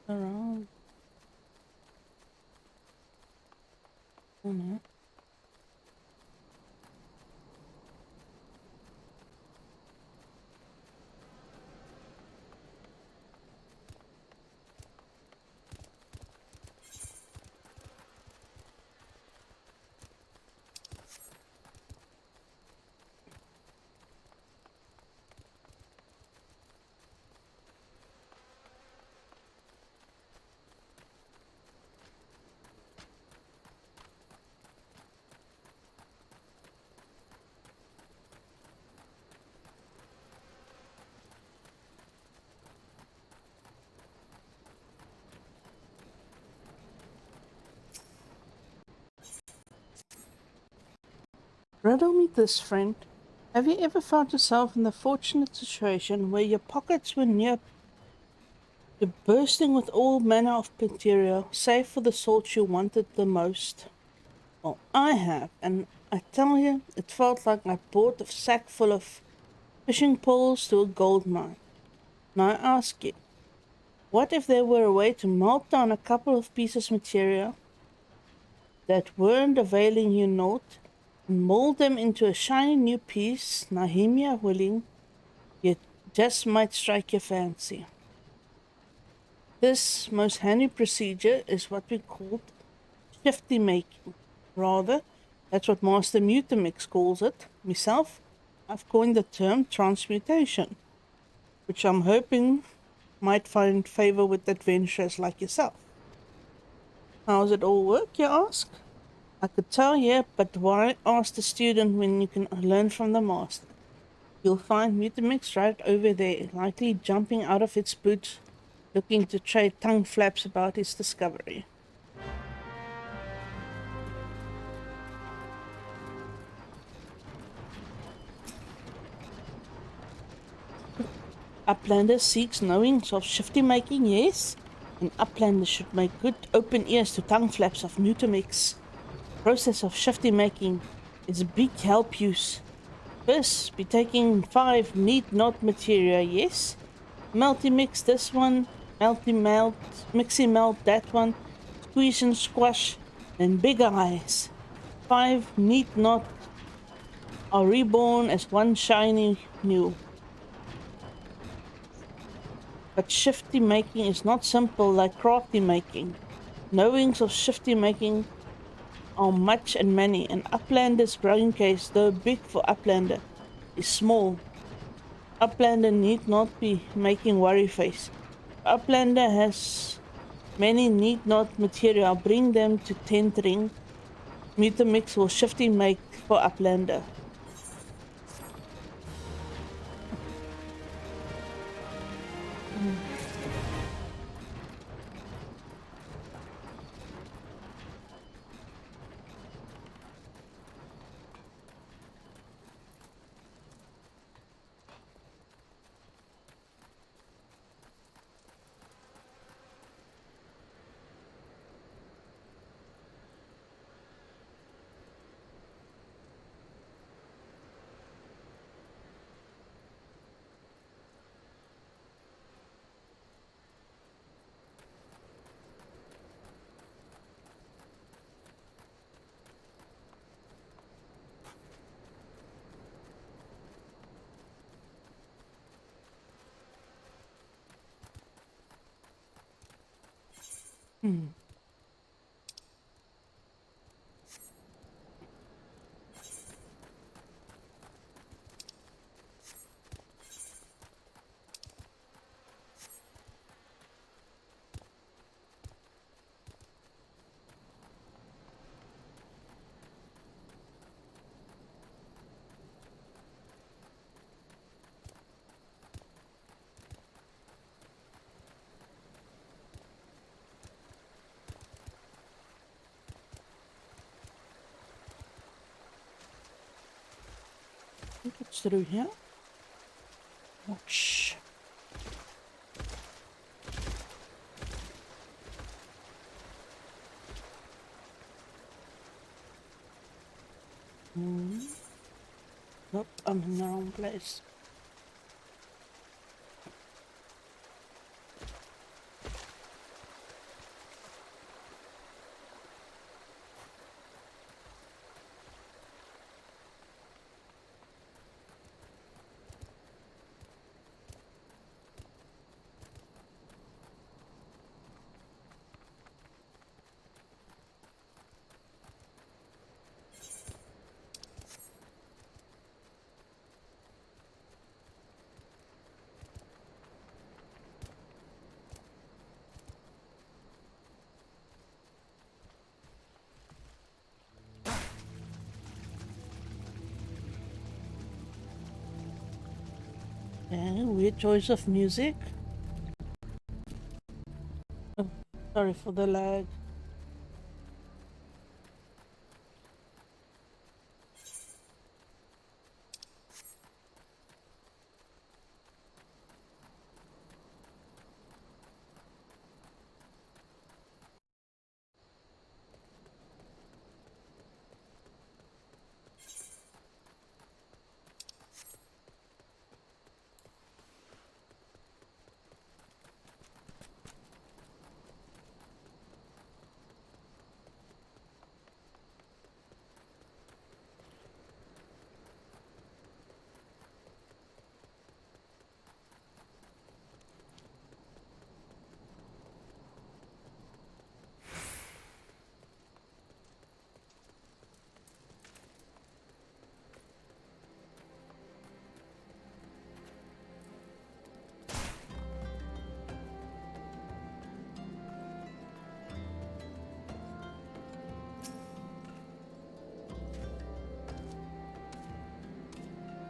Around. Mhm. Riddle me this, friend. Have you ever found yourself in the fortunate situation where your pockets were near to bursting with all manner of material, save for the salt you wanted the most? Well, I have, and I tell you, it felt like I bought a sack full of fishing poles to a gold mine. Now I ask you, what if there were a way to melt down a couple of pieces of material that weren't availing you naught and mold them into a shiny new piece, Nehemia willing, yet just might strike your fancy? This most handy procedure is what we call shifty making. Rather, that's what Master Mutamix calls it. Myself, I've coined the term transmutation, which I'm hoping might find favor with adventurers like yourself. How does it all work, you ask? I could tell you, but why ask the student when you can learn from the master? You'll find Mutamix right over there, likely jumping out of its boots, looking to trade tongue flaps about his discovery. Uplander seeks knowings of shifty making, yes? An uplander should make good open ears to tongue flaps of Mutamix. Process of shifty making is a big help use. First, be taking 5 neat knot material, yes? Melty mix this one, melty melt, mixy melt that one, squeeze and squash, then big eyes. 5 neat knot are reborn as one shiny new. But shifty making is not simple like crafty making. Knowings of shifty making are much and many, and Uplander's growing case, though big for Uplander, is small. Uplander need not be making worry face. Uplander has many need not material. Bring them to tent ring. Mutamix will shifty make for Uplander. I think it's through here. Ouch. Nope, I'm in the wrong place. Okay, weird choice of music. Oh, sorry for the lag.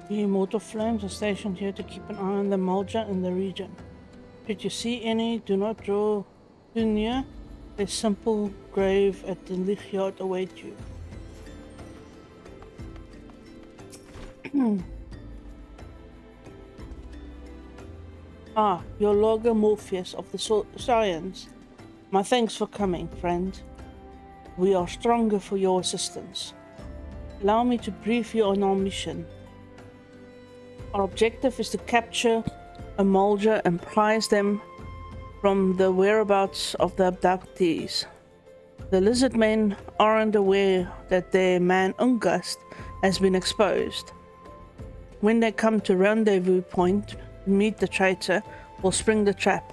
The immortal flames are stationed here to keep an eye on the Mulja in the region. Should you see any, do not draw too near. A simple grave at the Lichyard await you. Ah, your logger Morpheus of the Science. My thanks for coming, friend. We are stronger for your assistance. Allow me to brief you on our mission. Our objective is to capture a Mulja and prize them from the whereabouts of the abductees. The lizard men aren't aware that their man Ungast has been exposed. When they come to rendezvous point, meet the traitor or spring the trap.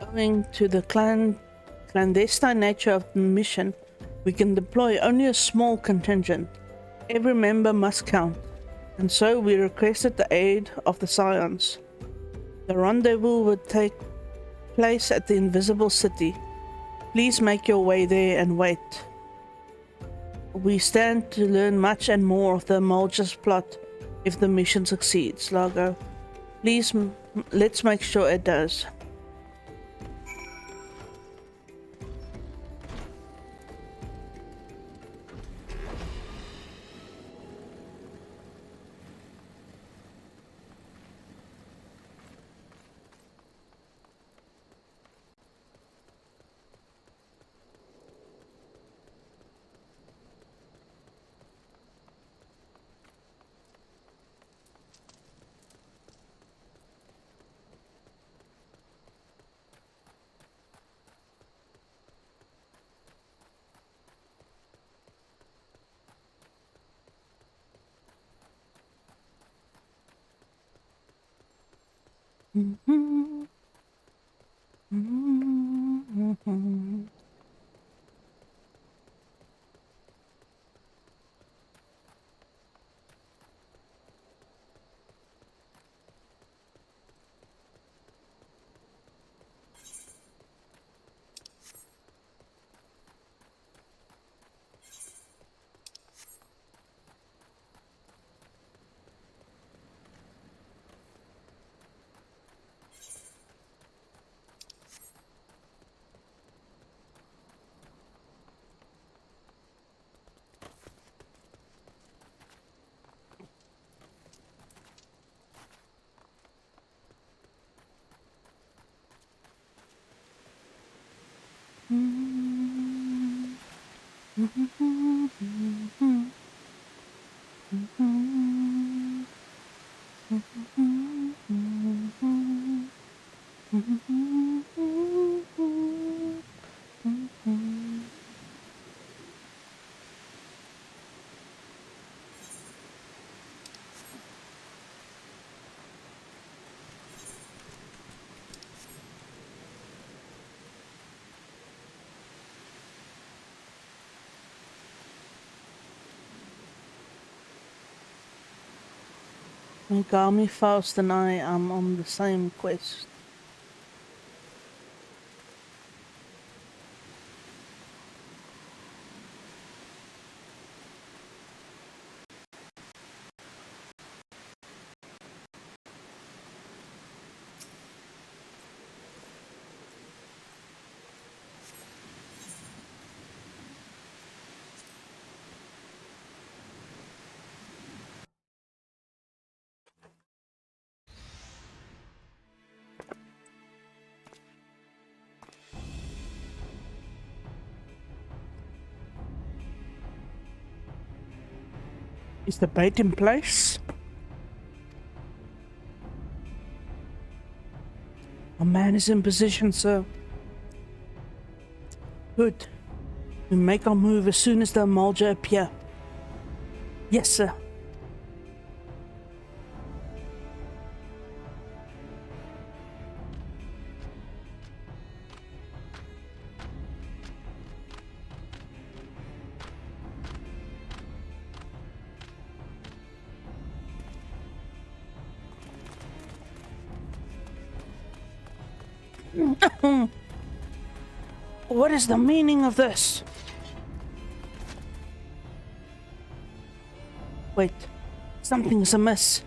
Owing to the clandestine nature of the mission, we can deploy only a small contingent. Every member must count, and so we requested the aid of the Scions. The rendezvous would take place at the Invisible City. Please make your way there and wait. We stand to learn much and more of the Mulja's plot if the mission succeeds, Lago. Please, let's make sure it does. Megami, Faust, and I am on the same quest. Is the bait in place? A man is in position, sir. Good. We make our move as soon as the Amalja appear. Yes, sir. What is the meaning of this? Wait, something's amiss.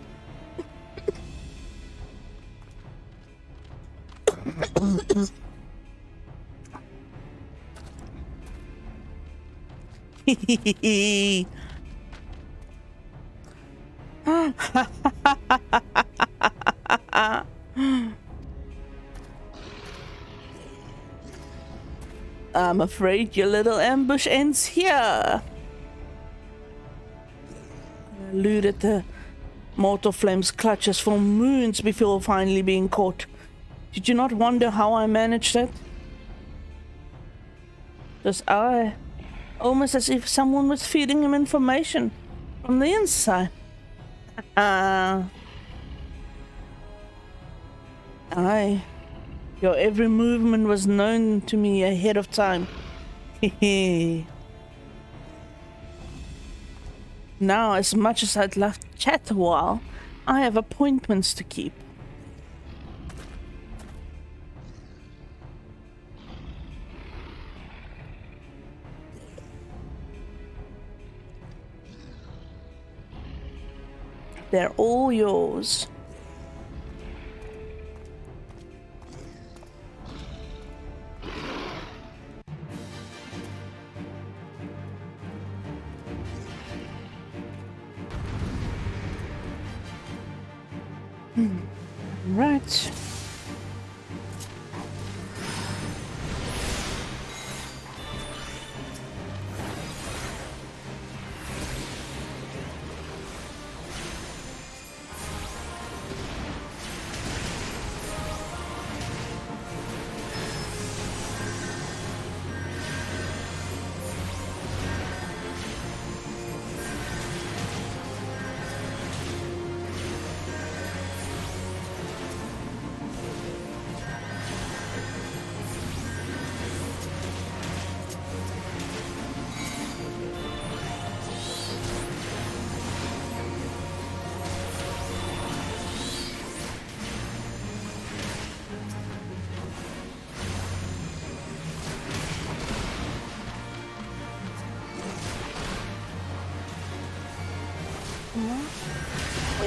I'm afraid your little ambush ends here. I eluded the mortal flame's clutches for moons before finally being caught. Did you not wonder how I managed it? Just almost as if someone was feeding him information from the inside. Your every movement was known to me ahead of time. Now, as much as I'd love to chat a while, I have appointments to keep. They're all yours. Right.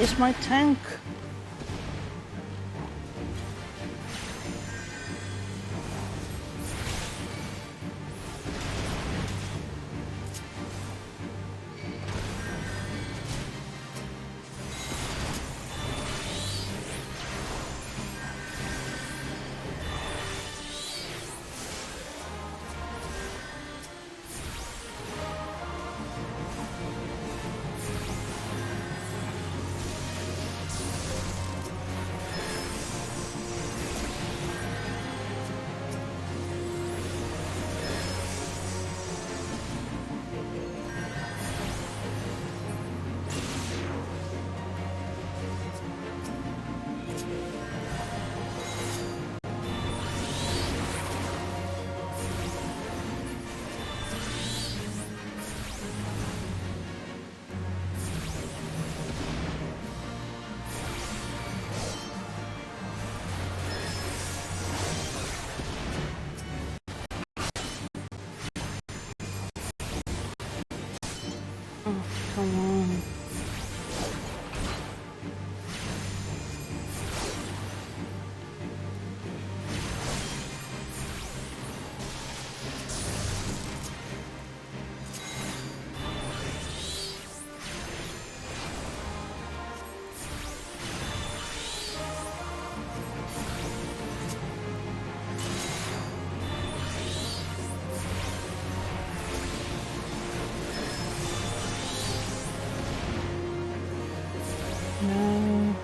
Where's my tank? Oh, come on. No.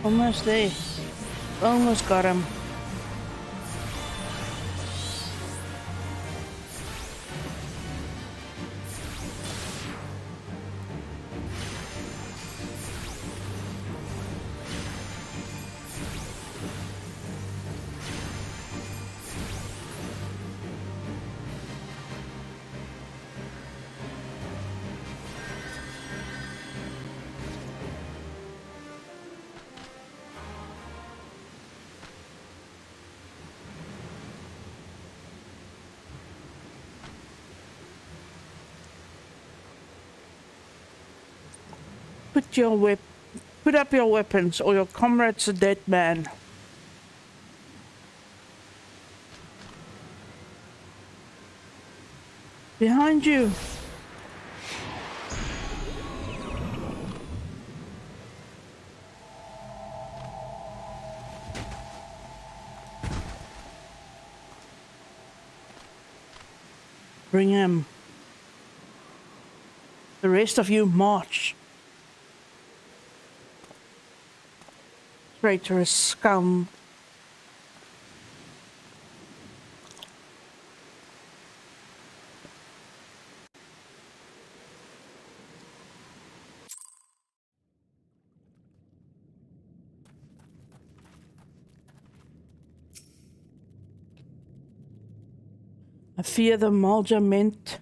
Almost there. Almost got him. Put up your weapons, or your comrade's a dead man. Behind you. Bring him. The rest of you march. Traitorous scum. I fear the Malja meant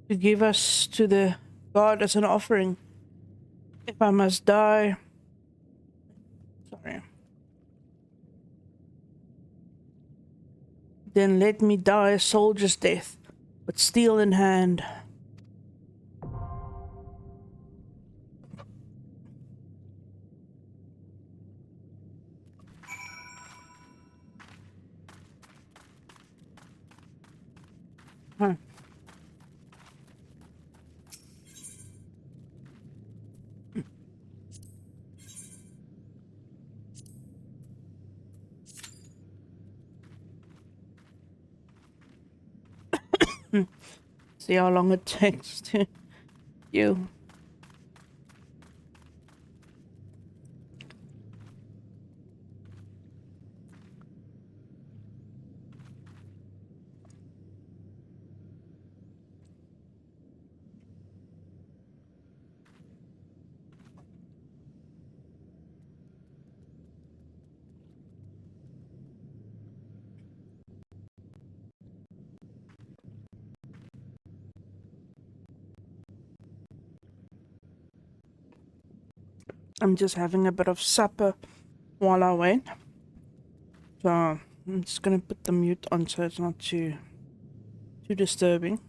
to give us to the god as an offering. If I must die... Sorry. Then let me die a soldier's death, but steel in hand. Huh. See how long it takes to you. I'm just having a bit of supper while I wait. So I'm just gonna put the mute on so it's not too disturbing.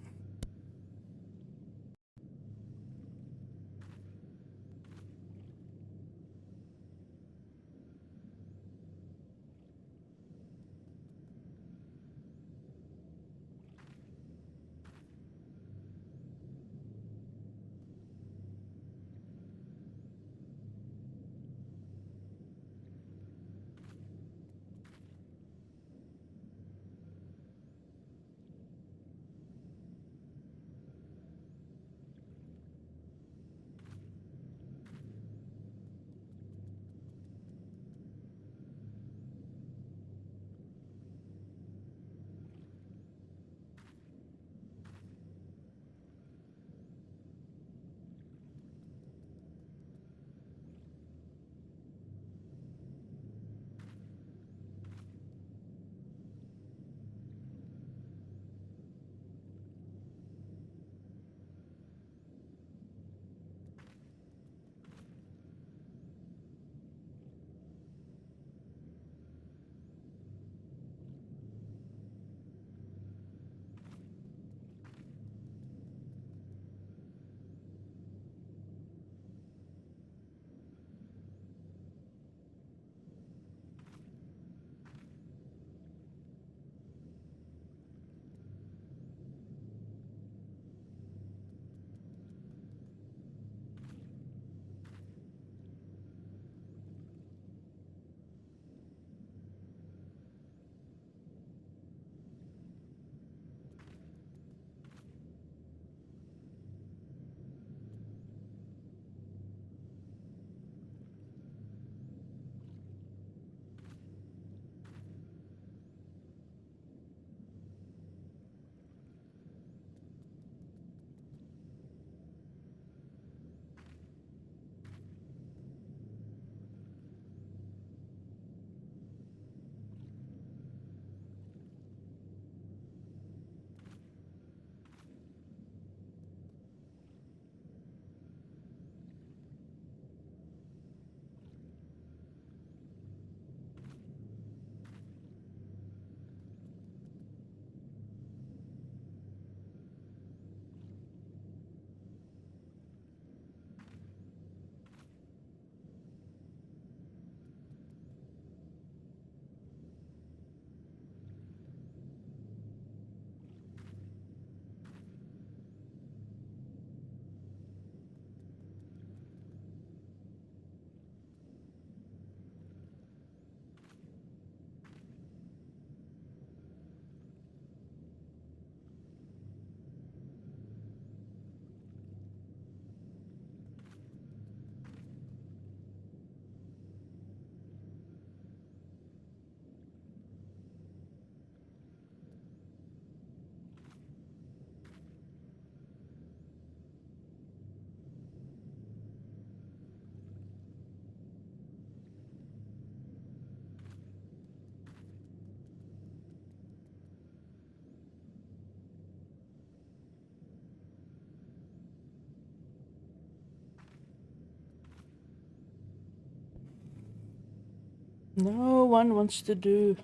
No one wants to do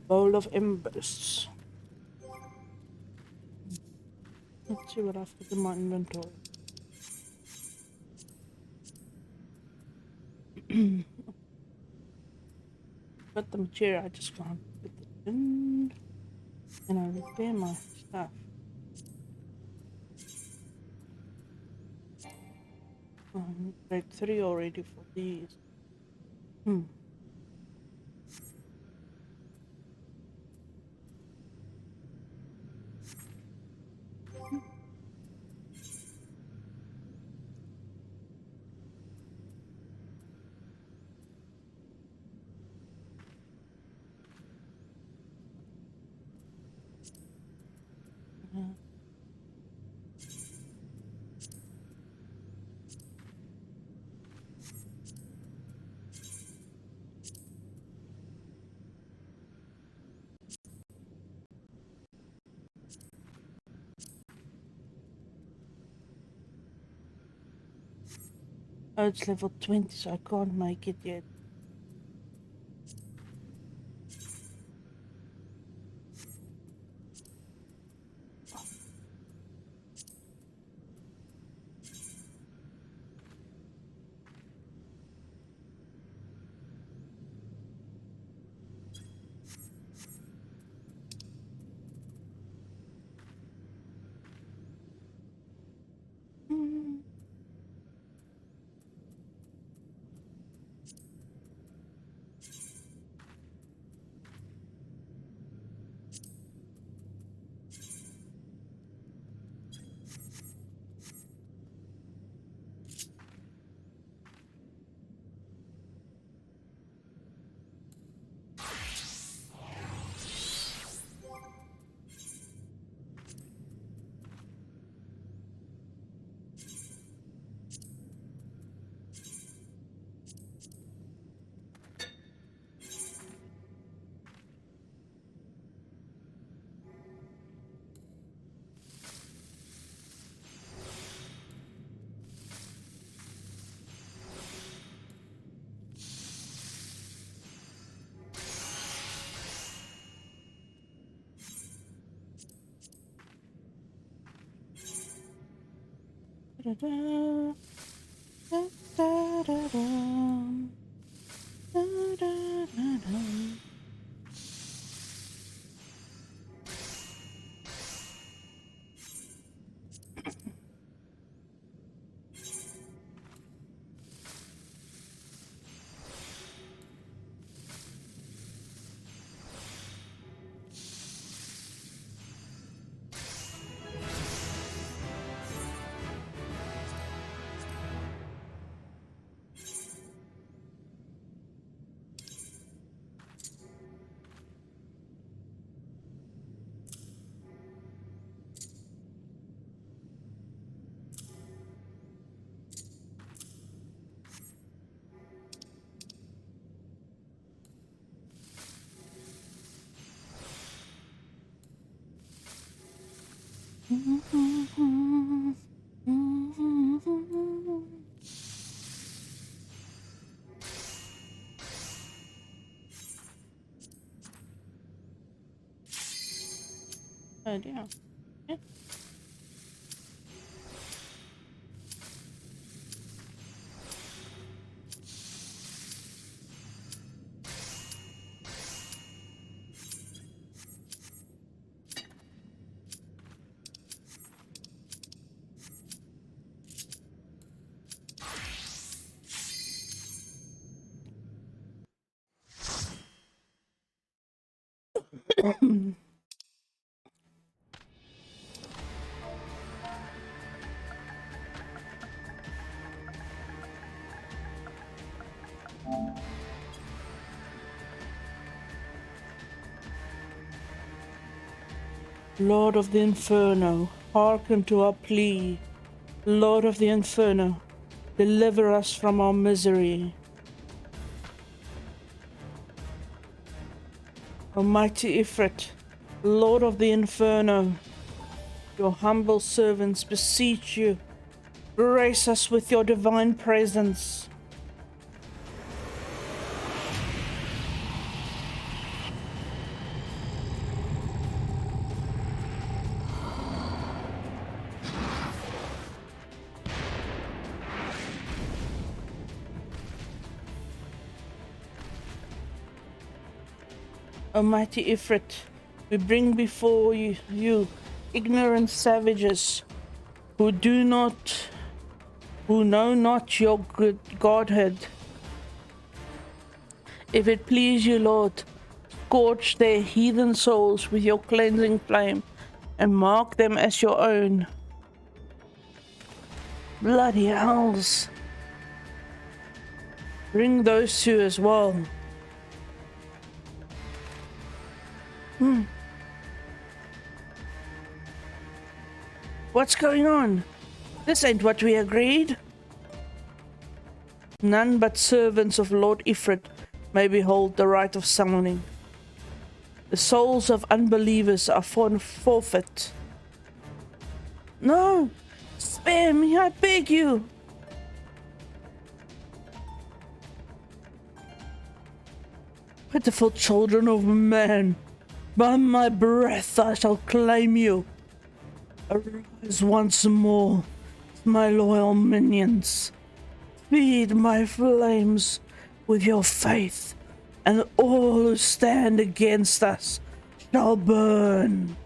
bowl of embers. Let's see what I've got in my inventory. Got the material, I just can't put it in. And I repair my stuff. Grade 3 already for these. Oh, it's level 20, so I can't make it yet. Da-da, da-da-da-da, da-da-da-da. Oh dear. Yeah. Lord of the Inferno, hearken to our plea. Lord of the Inferno, deliver us from our misery. Almighty Ifrit, Lord of the Inferno, your humble servants beseech you, grace us with your divine presence. Almighty Ifrit, we bring before you ignorant savages who know not your good godhead. If it please you, Lord, scorch their heathen souls with your cleansing flame and mark them as your own. Bloody hells. Bring those two as well. What's going on? This ain't what we agreed. None but servants of Lord Ifrit may behold the right of summoning. The souls of unbelievers are forfeit. No! Spare me, I beg you! Pitiful children of man, by my breath I shall claim you. Arise once more, my loyal minions. Feed my flames with your faith, and all who stand against us shall burn.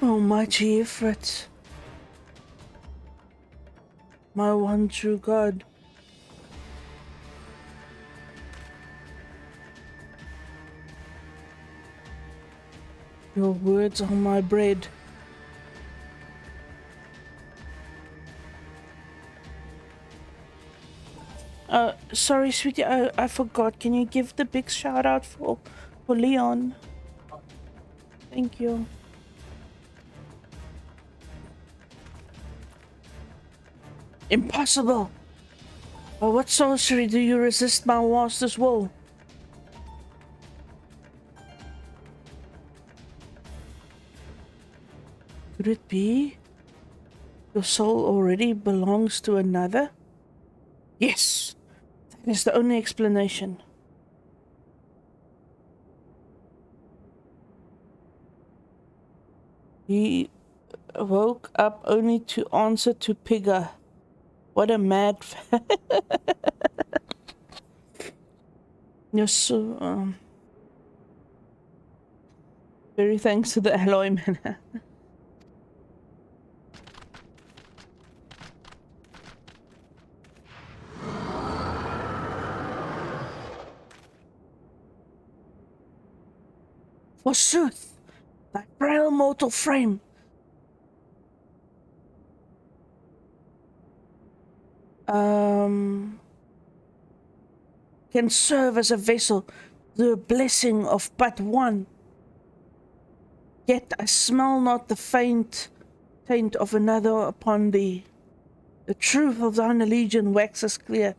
Almighty Ifrit, my one true God, your words are my bread. Sorry, sweetie, I forgot. Can you give the big shout out for Leon? Thank you. Impossible! By what sorcery do you resist my master's will? Could it be your soul already belongs to another? Yes, that is the only explanation. He woke up only to answer to Pigga. What a mad You're so very thanks to the alloy man. Forsooth, thy frail mortal frame can serve as a vessel to the blessing of but one. Yet I smell not the faint taint of another upon thee. The truth of thine allegiance waxes clear.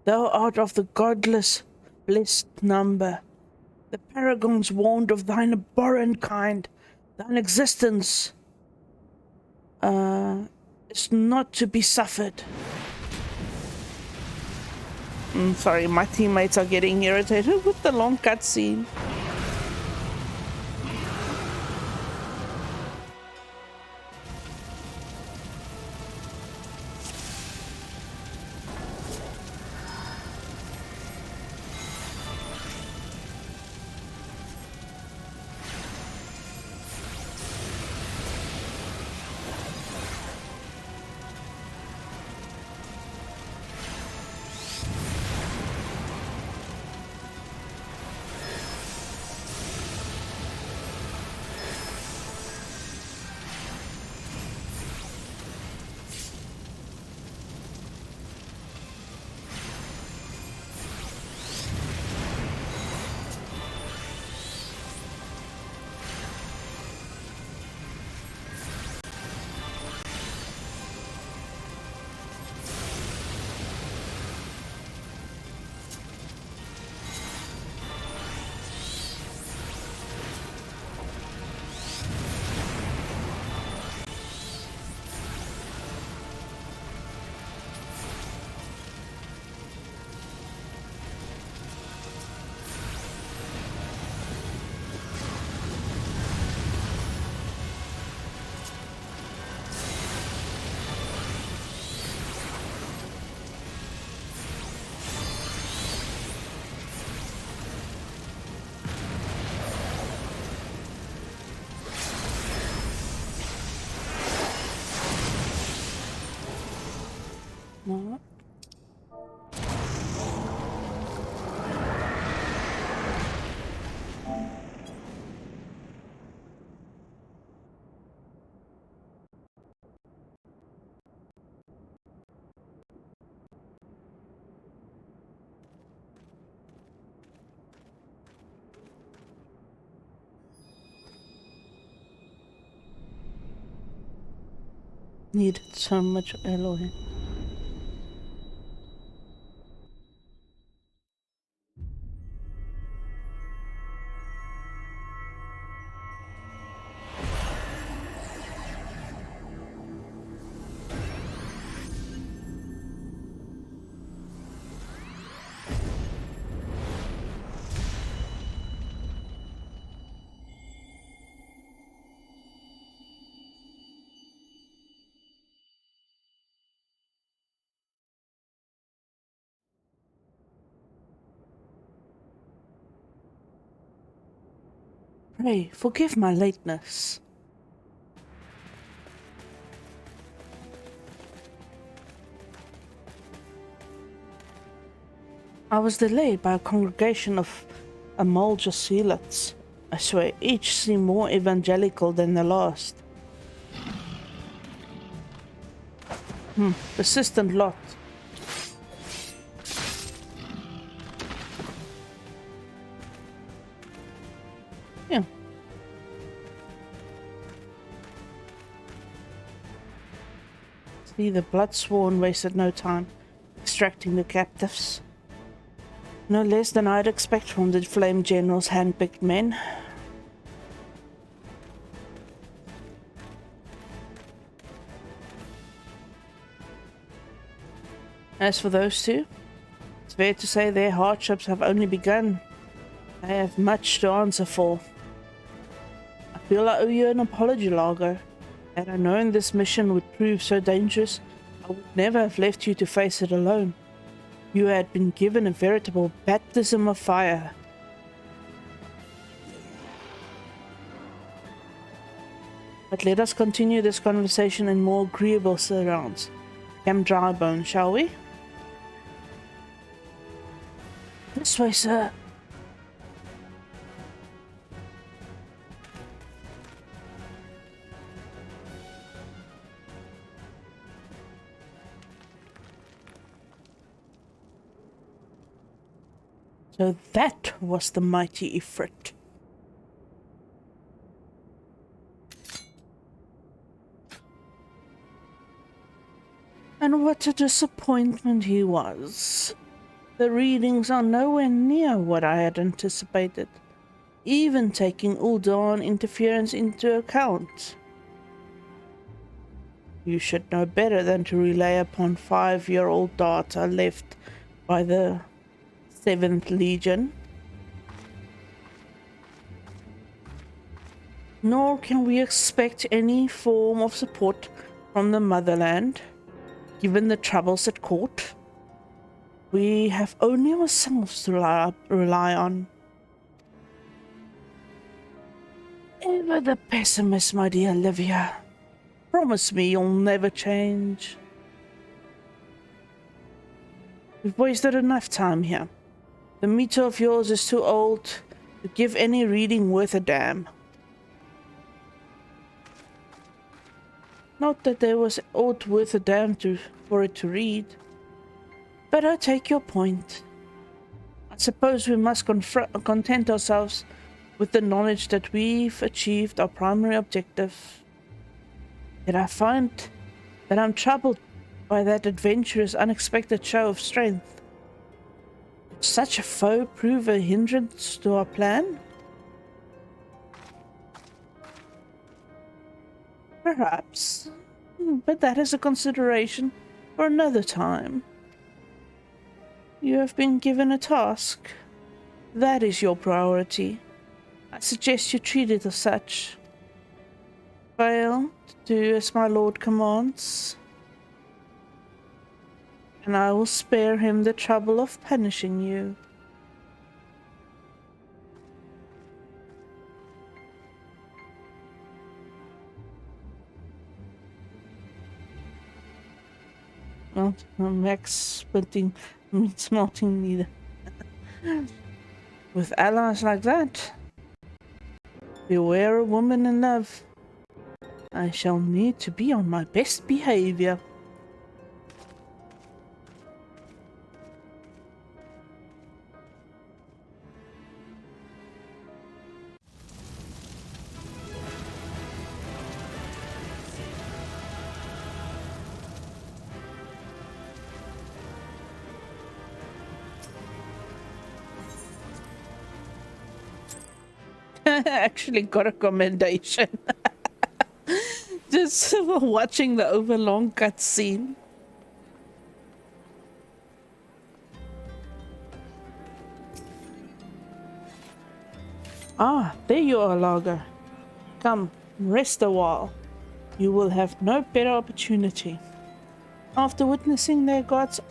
Thou art of the godless blessed number. The paragons warned of thine abhorrent kind. Thine existence is not to be suffered. Sorry, my teammates are getting irritated with the long cutscene. needed so much alloy. Pray, forgive my lateness. I was delayed by a congregation of Amalja zealots. I swear, each seemed more evangelical than the last. Persistent lot. Yeah. See, the Bloodsworn wasted no time extracting the captives. No less than I'd expect from the Flame General's hand-picked men. As for those two, it's fair to say their hardships have only begun. They have much to answer for. I feel I owe you an apology, Lago. Had I known this mission would prove so dangerous, I would never have left you to face it alone. You had been given a veritable baptism of fire. But let us continue this conversation in more agreeable surrounds. Camp Drybone, shall we? This way, sir. So that was the mighty Ifrit. And what a disappointment he was. The readings are nowhere near what I had anticipated, even taking Uldan interference into account. You should know better than to rely upon 5-year-old data left by the 7th Legion. Nor can we expect any form of support from the motherland, given the troubles at court. We have only ourselves to rely on. Ever the pessimist, my dear Livia. Promise me you'll never change. We've wasted enough time here. The meter of yours is too old to give any reading worth a damn. Not that there was aught worth a damn for it to read. But I take your point. I suppose we must content ourselves with the knowledge that we've achieved our primary objective. Yet I find that I'm troubled by that adventurer's unexpected show of strength. Could such a foe prove a hindrance to our plan? Perhaps, but that is a consideration for another time. You have been given a task. That is your priority. I suggest you treat it as such. Fail to do as my lord commands, and I will spare him the trouble of punishing you. Not Max splitting means melting neither. With allies like that, beware a woman in love. I shall need to be on my best behavior. Actually got a commendation. Just watching the overlong cutscene. Ah, there you are, Lago. Come, rest a while. You will have no better opportunity. After witnessing their god's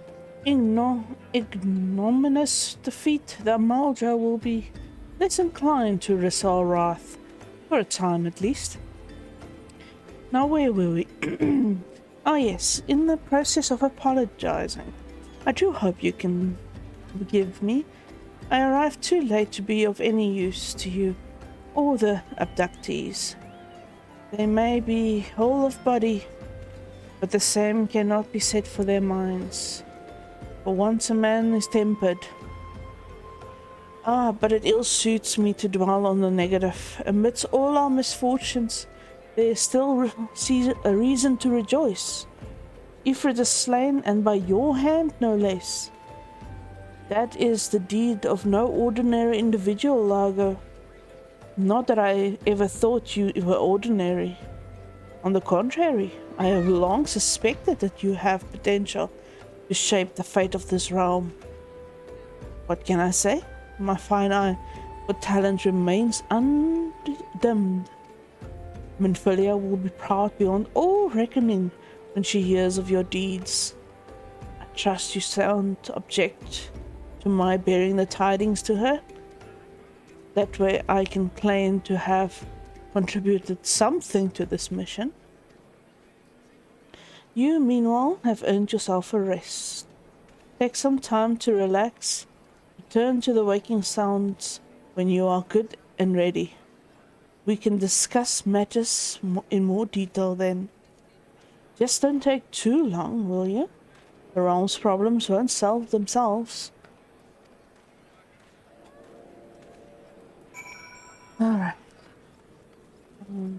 ignominious defeat, the Amalja will be less inclined to risk our wrath, for a time at least. Now where were we? Ah yes, in the process of apologizing. I do hope you can forgive me. I arrived too late to be of any use to you or the abductees. They may be whole of body, but the same cannot be said for their minds. For once a man is tempered. Ah, but it ill suits me to dwell on the negative. Amidst all our misfortunes, there is still a reason to rejoice. Ifrit is slain, and by your hand no less. That is the deed of no ordinary individual, Lago. Not that I ever thought you were ordinary. On the contrary, I have long suspected that you have potential to shape the fate of this realm. What can I say? My fine eye for talent remains undimmed. Minfilia will be proud beyond all reckoning when she hears of your deeds. I trust you don't object to my bearing the tidings to her. That way I can claim to have contributed something to this mission. You, meanwhile, have earned yourself a rest. Take some time to relax. Return to the waking sounds when you are good and ready. We can discuss matters in more detail then. Just don't take too long, will you? The realm's problems won't solve themselves. Alright. Oh.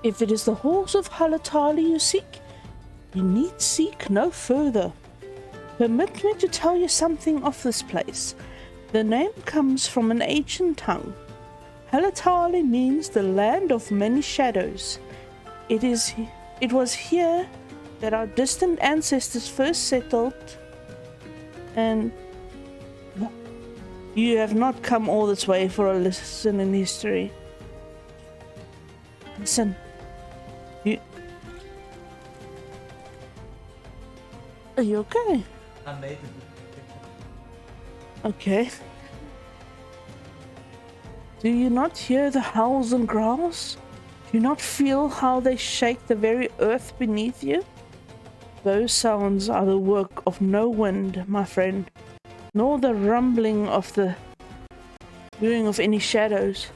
If it is the halls of Halatali you seek, you need seek no further. Permit me to tell you something of this place. The name comes from an ancient tongue. Halatali means the land of many shadows. It was here that our distant ancestors first settled, and you have not come all this way for a lesson in history. Listen. Are you okay? Okay. Do you not hear the howls and growls? Do you not feel how they shake the very earth beneath you? Those sounds are the work of no wind, my friend, nor the rumbling of the doing of any shadows.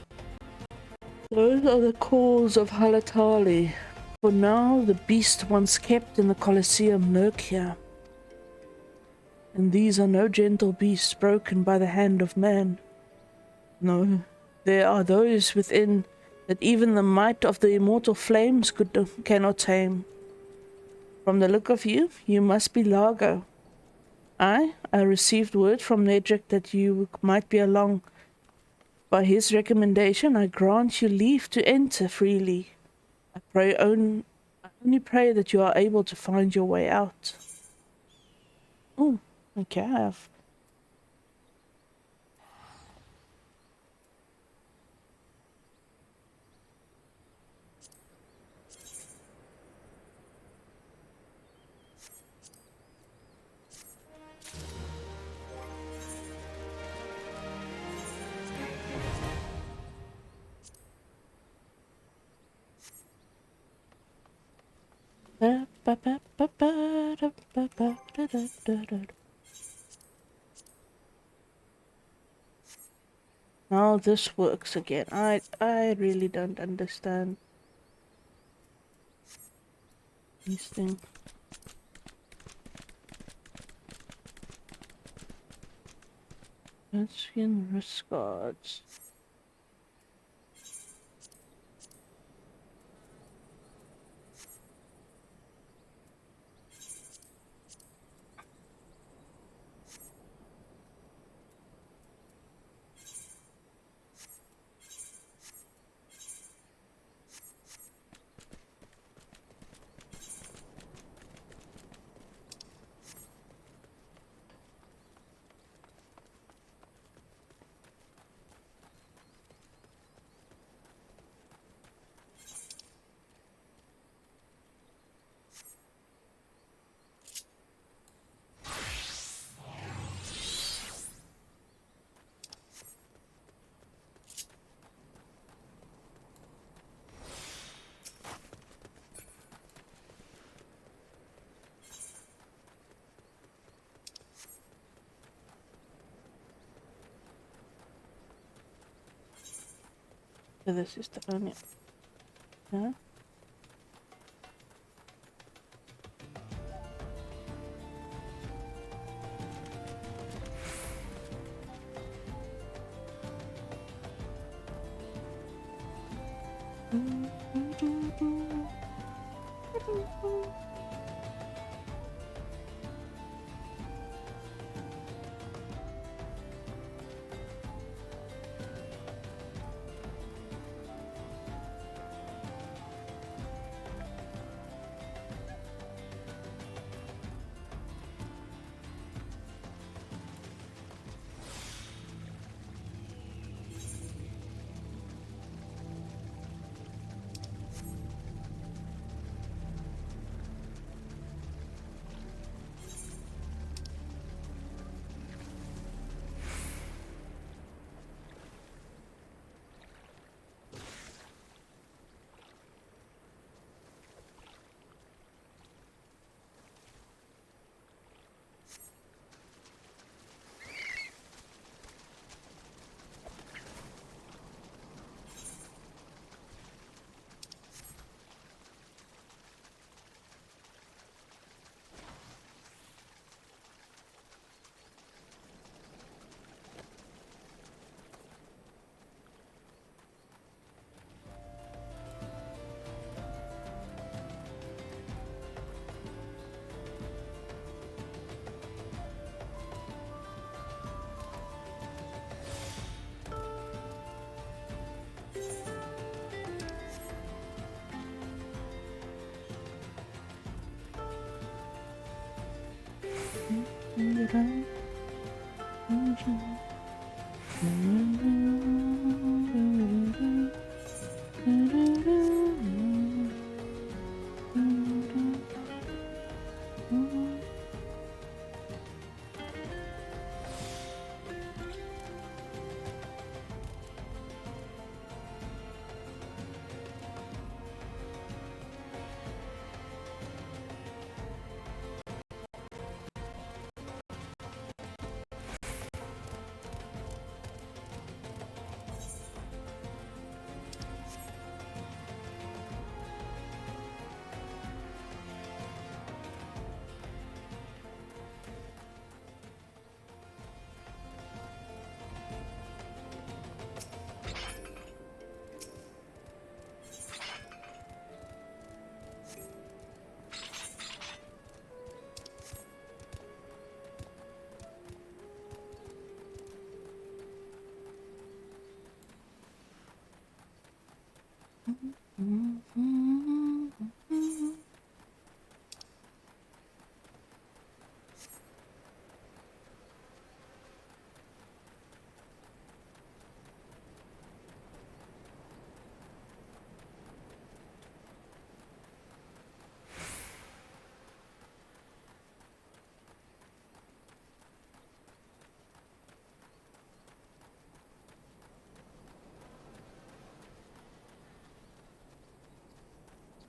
Those are the calls of Halatali, for now the beast once kept in the Colosseum lurk here. And these are no gentle beasts broken by the hand of man. No, there are those within that even the might of the immortal flames cannot tame. From the look of you, you must be Lago. I received word from Nedrick that you might be along By his recommendation, I grant you leave to enter freely. I only pray that you are able to find your way out. Oh, okay, I have. Now this works again. I really don't understand these things. Skin wrist guards. So this is the only. Huh?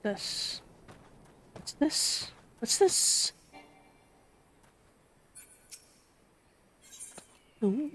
This. What's this? What's this? Ooh.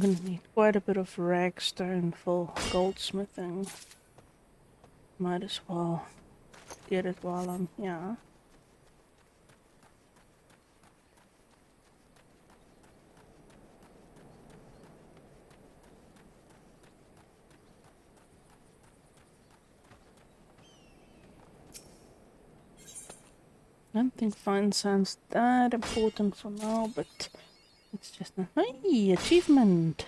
I'm gonna need quite a bit of ragstone for goldsmithing. Might as well get it while I'm here. I don't think fine sounds that important for now, but it's just a hey, achievement.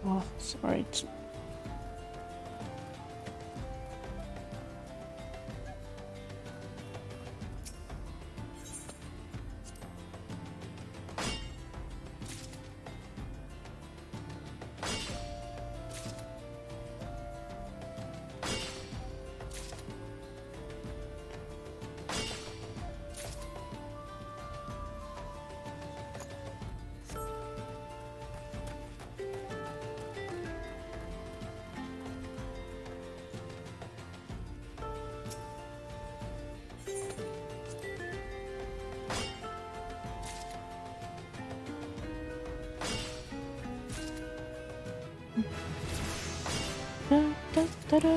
Oh, sorry. Da, da, da, da.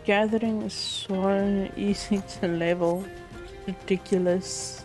Gathering is so easy to level. Ridiculous.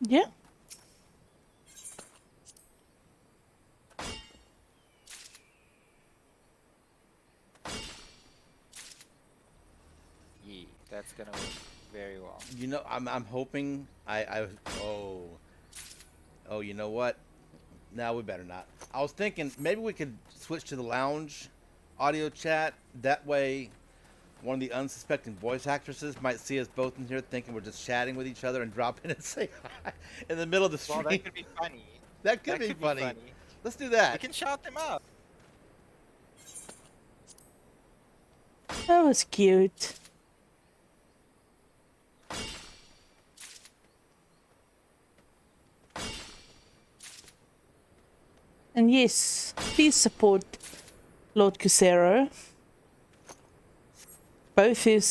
Yeah. Yeah, that's gonna work very well. You know, I'm hoping oh, you know what? No, we better not. I was thinking maybe we could switch to the lounge audio chat. That way, one of the unsuspecting voice actresses might see us both in here thinking we're just chatting with each other and drop in and say hi in the middle of the stream. Well, that could be funny. That could be funny. Let's do that. We can shout them out. That was cute. And yes, please support Lord Cusero. Both his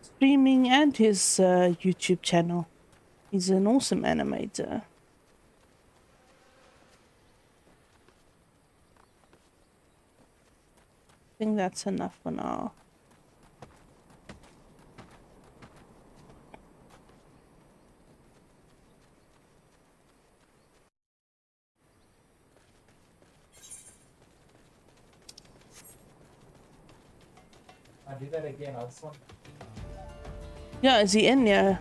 streaming and his YouTube channel. He's an awesome animator. I think that's enough for now. I'll do that again. I just want. Yeah, is he in? Yeah.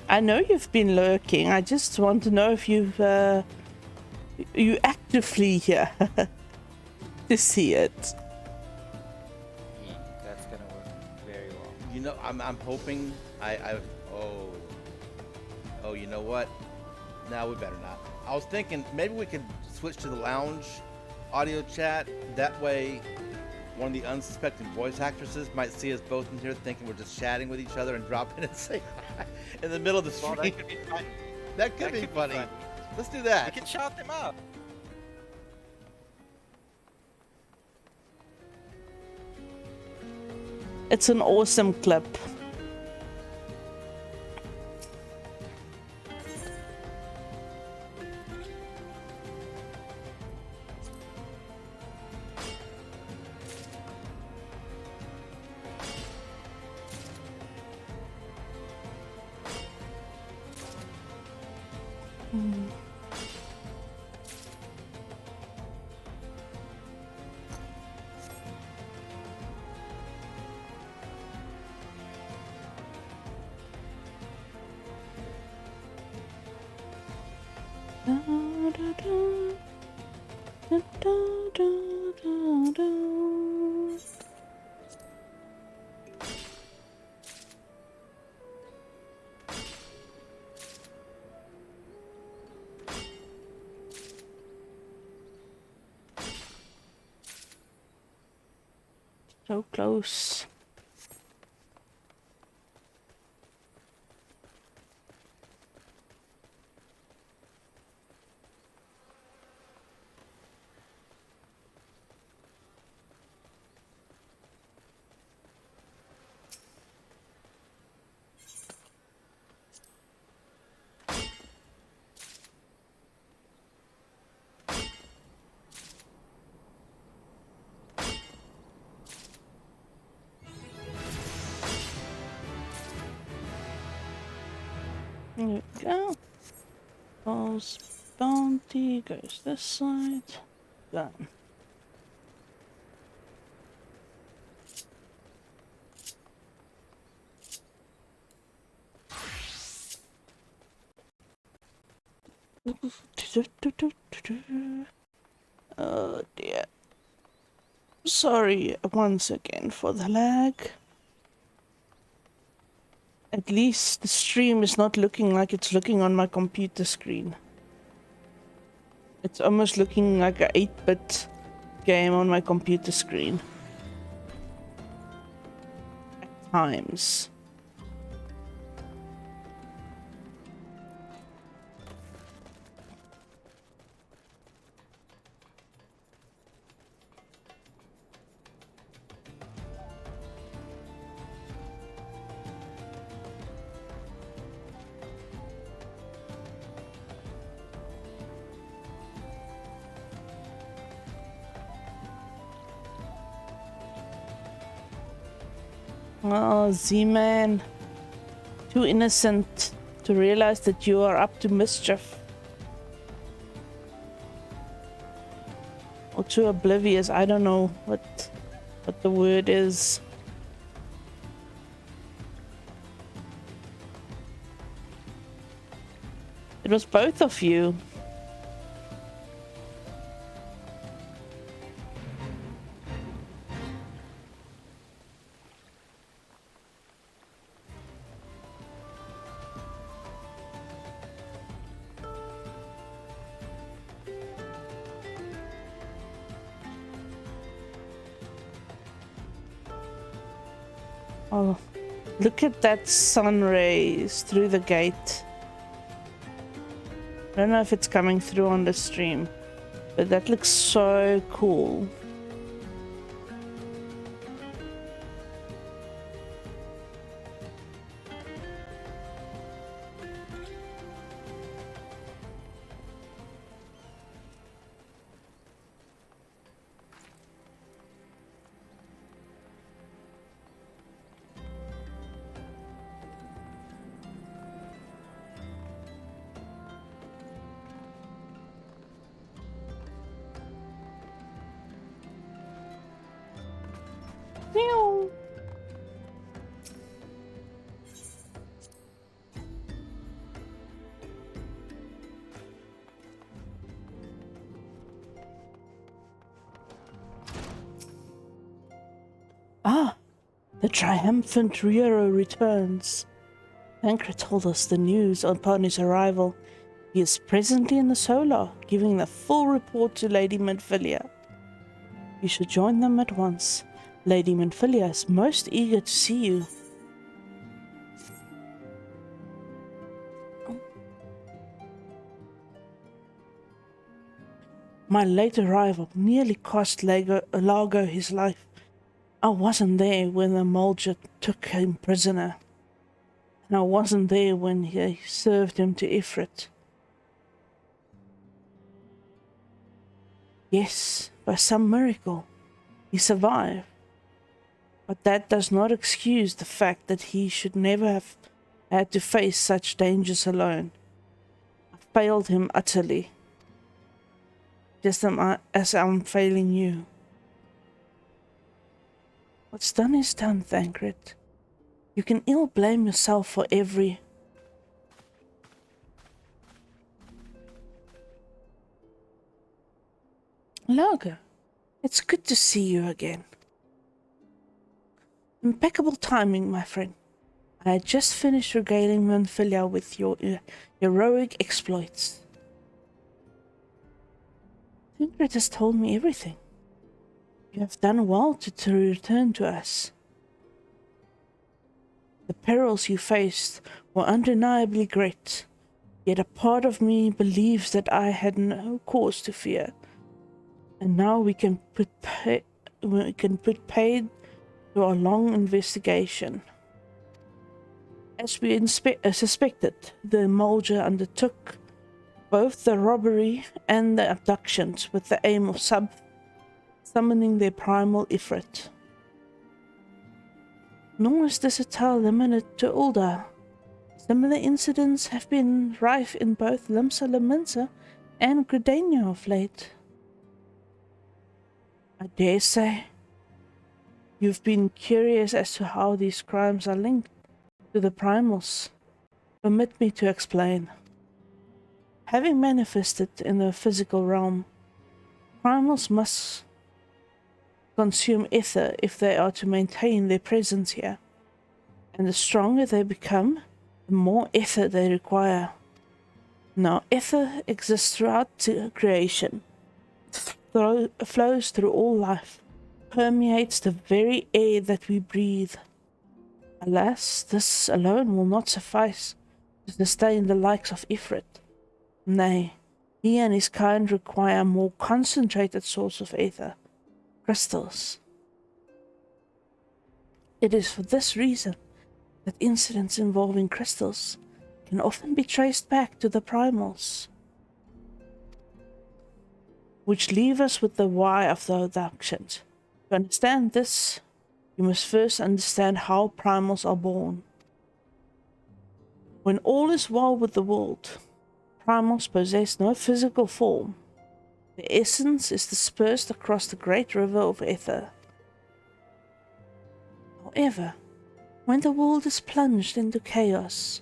I know you've been lurking. I just want to know if you've you actively here to see it. That's gonna work very well. You know, I'm hoping oh, you know what? No, we better not. I was thinking maybe we could switch to the lounge audio chat. That way, one of the unsuspecting voice actresses might see us both in here thinking we're just chatting with each other and drop in and say hi in the middle of the stream. Well, that could be funny. That could be funny. Let's do that. We can shout them out. It's an awesome clip. So close. There we go. Falls bounty goes this side. Done. Oh dear. Sorry once again for the lag. At least the stream is not looking like it's looking on my computer screen. It's almost looking like a 8-bit game on my computer screen. At times. Oh, Z-Man. Too innocent to realize that you are up to mischief. Or too oblivious. I don't know what the word is. It was both of you. Oh, look at that sun rays through the gate. I don't know if it's coming through on the stream, but that looks so cool. Meow. Ah, the triumphant Riero returns. Tancred told us the news upon his arrival. He is presently in the Solar, giving the full report to Lady Manfilia. You should join them at once. Lady Manfilia is most eager to see you. My late arrival nearly cost Lago his life. I wasn't there when the Mulger took him prisoner. And I wasn't there when he served him to Ifrit. Yes, by some miracle, he survived. But that does not excuse the fact that he should never have had to face such dangers alone. I failed him utterly, just as I'm failing you. What's done is done, Tancred. You can ill blame yourself for every... Lago, it's good to see you again. Impeccable timing, my friend. I had just finished regaling Manfilia with your heroic exploits. Tancred has told me everything. You have done well to return to us. The perils you faced were undeniably great, yet a part of me believes that I had no cause to fear. And now we can put paid to our long investigation. As we suspected, the Mulger undertook both the robbery and the abductions with the aim of summoning their primal Ifrit. Nor is this a tale limited to Ulda. Similar incidents have been rife in both Limsa Lominsa and Gridania of late. I dare say you've been curious as to how these crimes are linked to the Primals. Permit me to explain. Having manifested in the physical realm, Primals must consume ether if they are to maintain their presence here. And the stronger they become, the more ether they require. Now, ether exists throughout creation. It flows through all life, permeates the very air that we breathe. Alas, this alone will not suffice to sustain the likes of Ifrit. Nay, he and his kind require a more concentrated source of ether, crystals. It is for this reason that incidents involving crystals can often be traced back to the Primals. Which leave us with the why of the abductions. To understand this, you must first understand how primals are born. When all is well with the world, primals possess no physical form. Their essence is dispersed across the great river of ether. However, when the world is plunged into chaos,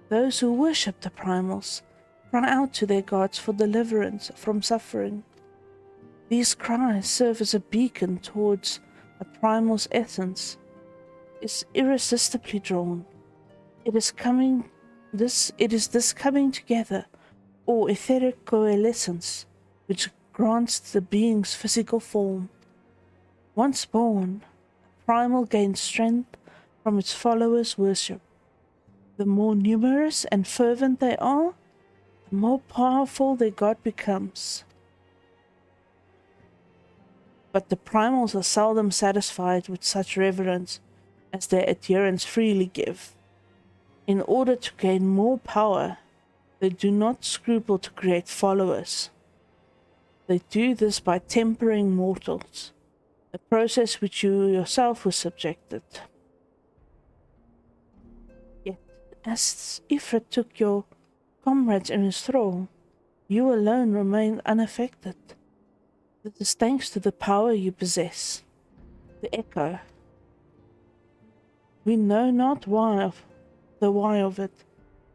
those who worship the primals cry out to their gods for deliverance from suffering. These cries serve as a beacon towards a primal's essence. Is irresistibly drawn. It is this coming together, or etheric coalescence, which grants the being's physical form. Once born, a primal gains strength from its followers' worship. The more numerous and fervent they are, the more powerful their god becomes. But the primals are seldom satisfied with such reverence as their adherents freely give. In order to gain more power, they do not scruple to create followers. They do this by tempering mortals, a process which you yourself were subjected. Yet, as Ifrit took your comrades in his thrall, you alone remained unaffected. This is thanks to the power you possess, the Echo. We know not the why of it,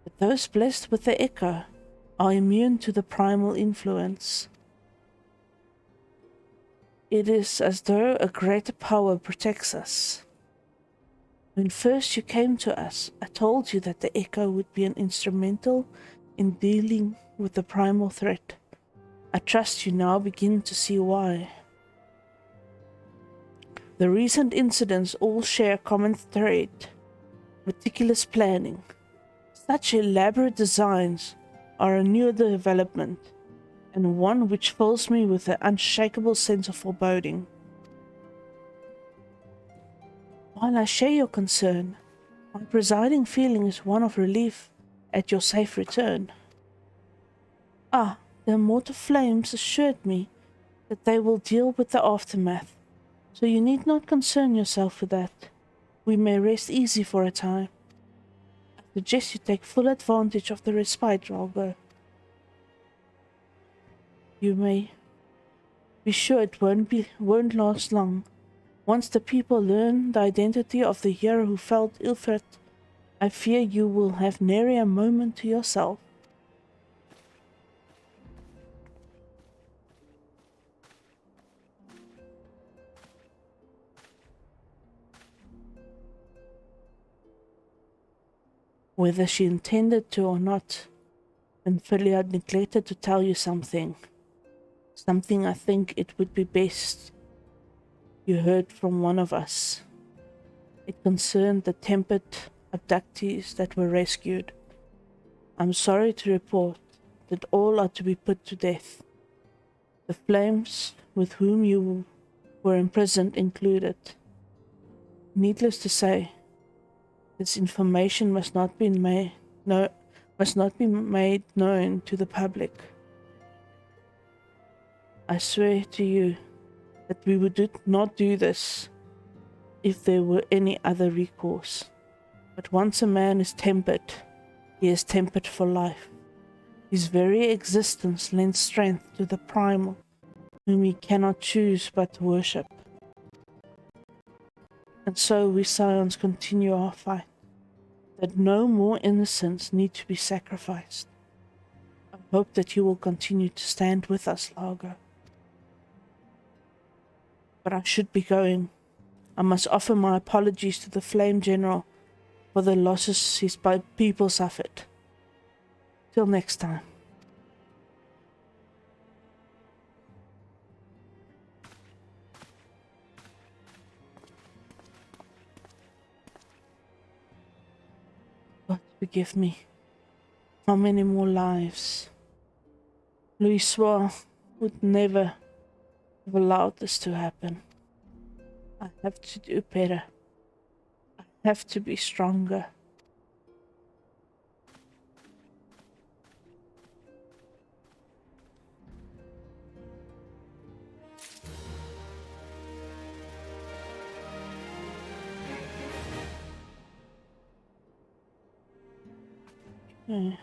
but those blessed with the Echo are immune to the primal influence. It is as though a greater power protects us. When first you came to us, I told you that the Echo would be an instrumental in dealing with the primal threat. I trust you now begin to see why. The recent incidents all share a common thread: meticulous planning. Such elaborate designs are a new development, and one which fills me with an unshakable sense of foreboding. While I share your concern, my presiding feeling is one of relief at your safe return. The immortal flames assured me that they will deal with the aftermath, so you need not concern yourself with that. We may rest easy for a time. I suggest you take full advantage of the respite, Lago. You may be sure it won't last long. Once the people learn the identity of the hero who felled Ilfred, I fear you will have nary a moment to yourself. Whether she intended to or not, Ophelia neglected to tell you something. Something I think it would be best you heard from one of us. It concerned the tempered abductees that were rescued. I'm sorry to report that all are to be put to death. The flames with whom you were imprisoned included. Needless to say, this information must not be made known to the public. I swear to you that we would not do this if there were any other recourse. But once a man is tempered, he is tempered for life. His very existence lends strength to the primal, whom he cannot choose but worship. And so we Scions continue our fight, that no more innocents need to be sacrificed. I hope that you will continue to stand with us, Lago. But I should be going. I must offer my apologies to the Flame General for the losses his people suffered. Till next time. God forgive me. How many more lives? Louis Soir would never have allowed this to happen. I have to do better. I have to be stronger. Okay.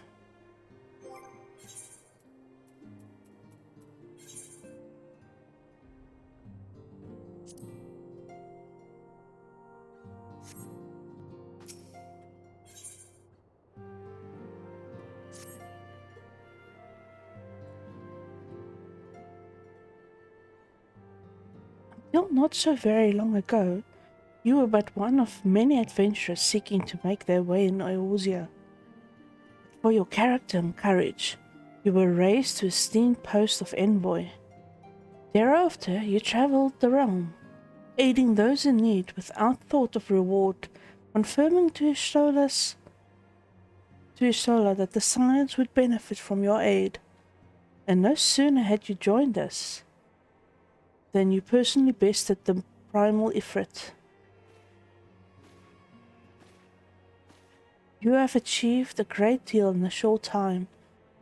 Until not so very long ago, you were but one of many adventurers seeking to make their way in Eorzea. For your character and courage, you were raised to a esteemed post of envoy. Thereafter, you travelled the realm, aiding those in need without thought of reward, confirming to Isola that the Scions would benefit from your aid. And no sooner had you joined us than you personally bested the Primal Ifrit. You have achieved a great deal in a short time,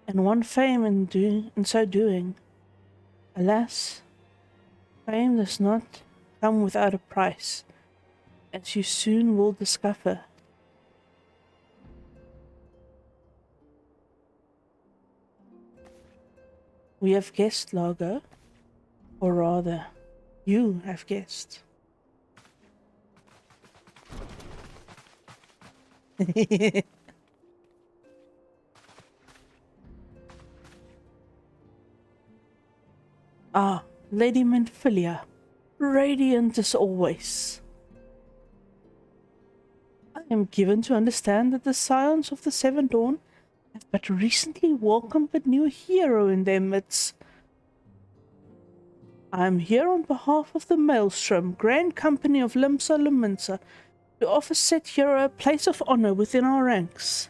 and won fame in so doing. Alas, fame does not come without a price, as you soon will discover. We have guessed, Lago. Or rather, you have guessed. Ah, Lady Menphilia, radiant as always. I am given to understand that the Scions of the Seven Dawn have but recently welcomed a new hero in their midst. I am here on behalf of the Maelstrom Grand Company of Limsa Luminsa to offer said hero a place of honor within our ranks.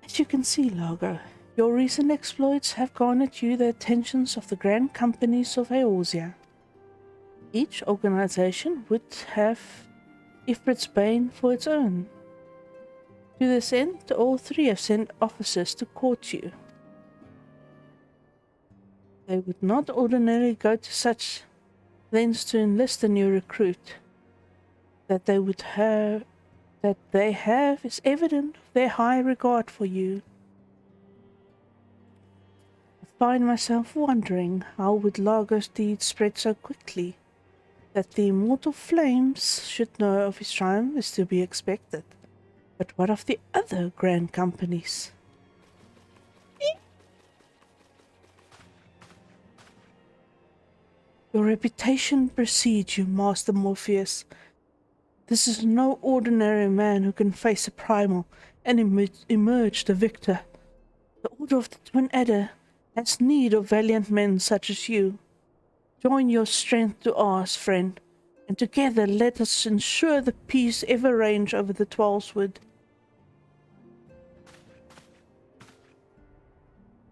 As you can see, Lago, your recent exploits have garnered you the attentions of the Grand Companies of Eorzea. Each organization would have Ifrit's Bane for its own. To this end, all three have sent officers to court you. They would not ordinarily go to such lengths to enlist a new recruit. That they have is evident of their high regard for you. I find myself wondering how would Lago's deeds spread so quickly. That the immortal flames should know of his triumph is to be expected. But what of the other grand companies? Your reputation precedes you, Master Morpheus. This is no ordinary man who can face a primal and emerge the victor. The Order of the Twin Adder has need of valiant men such as you. Join your strength to ours, friend, and together let us ensure the peace ever reigns over the Twelveswood.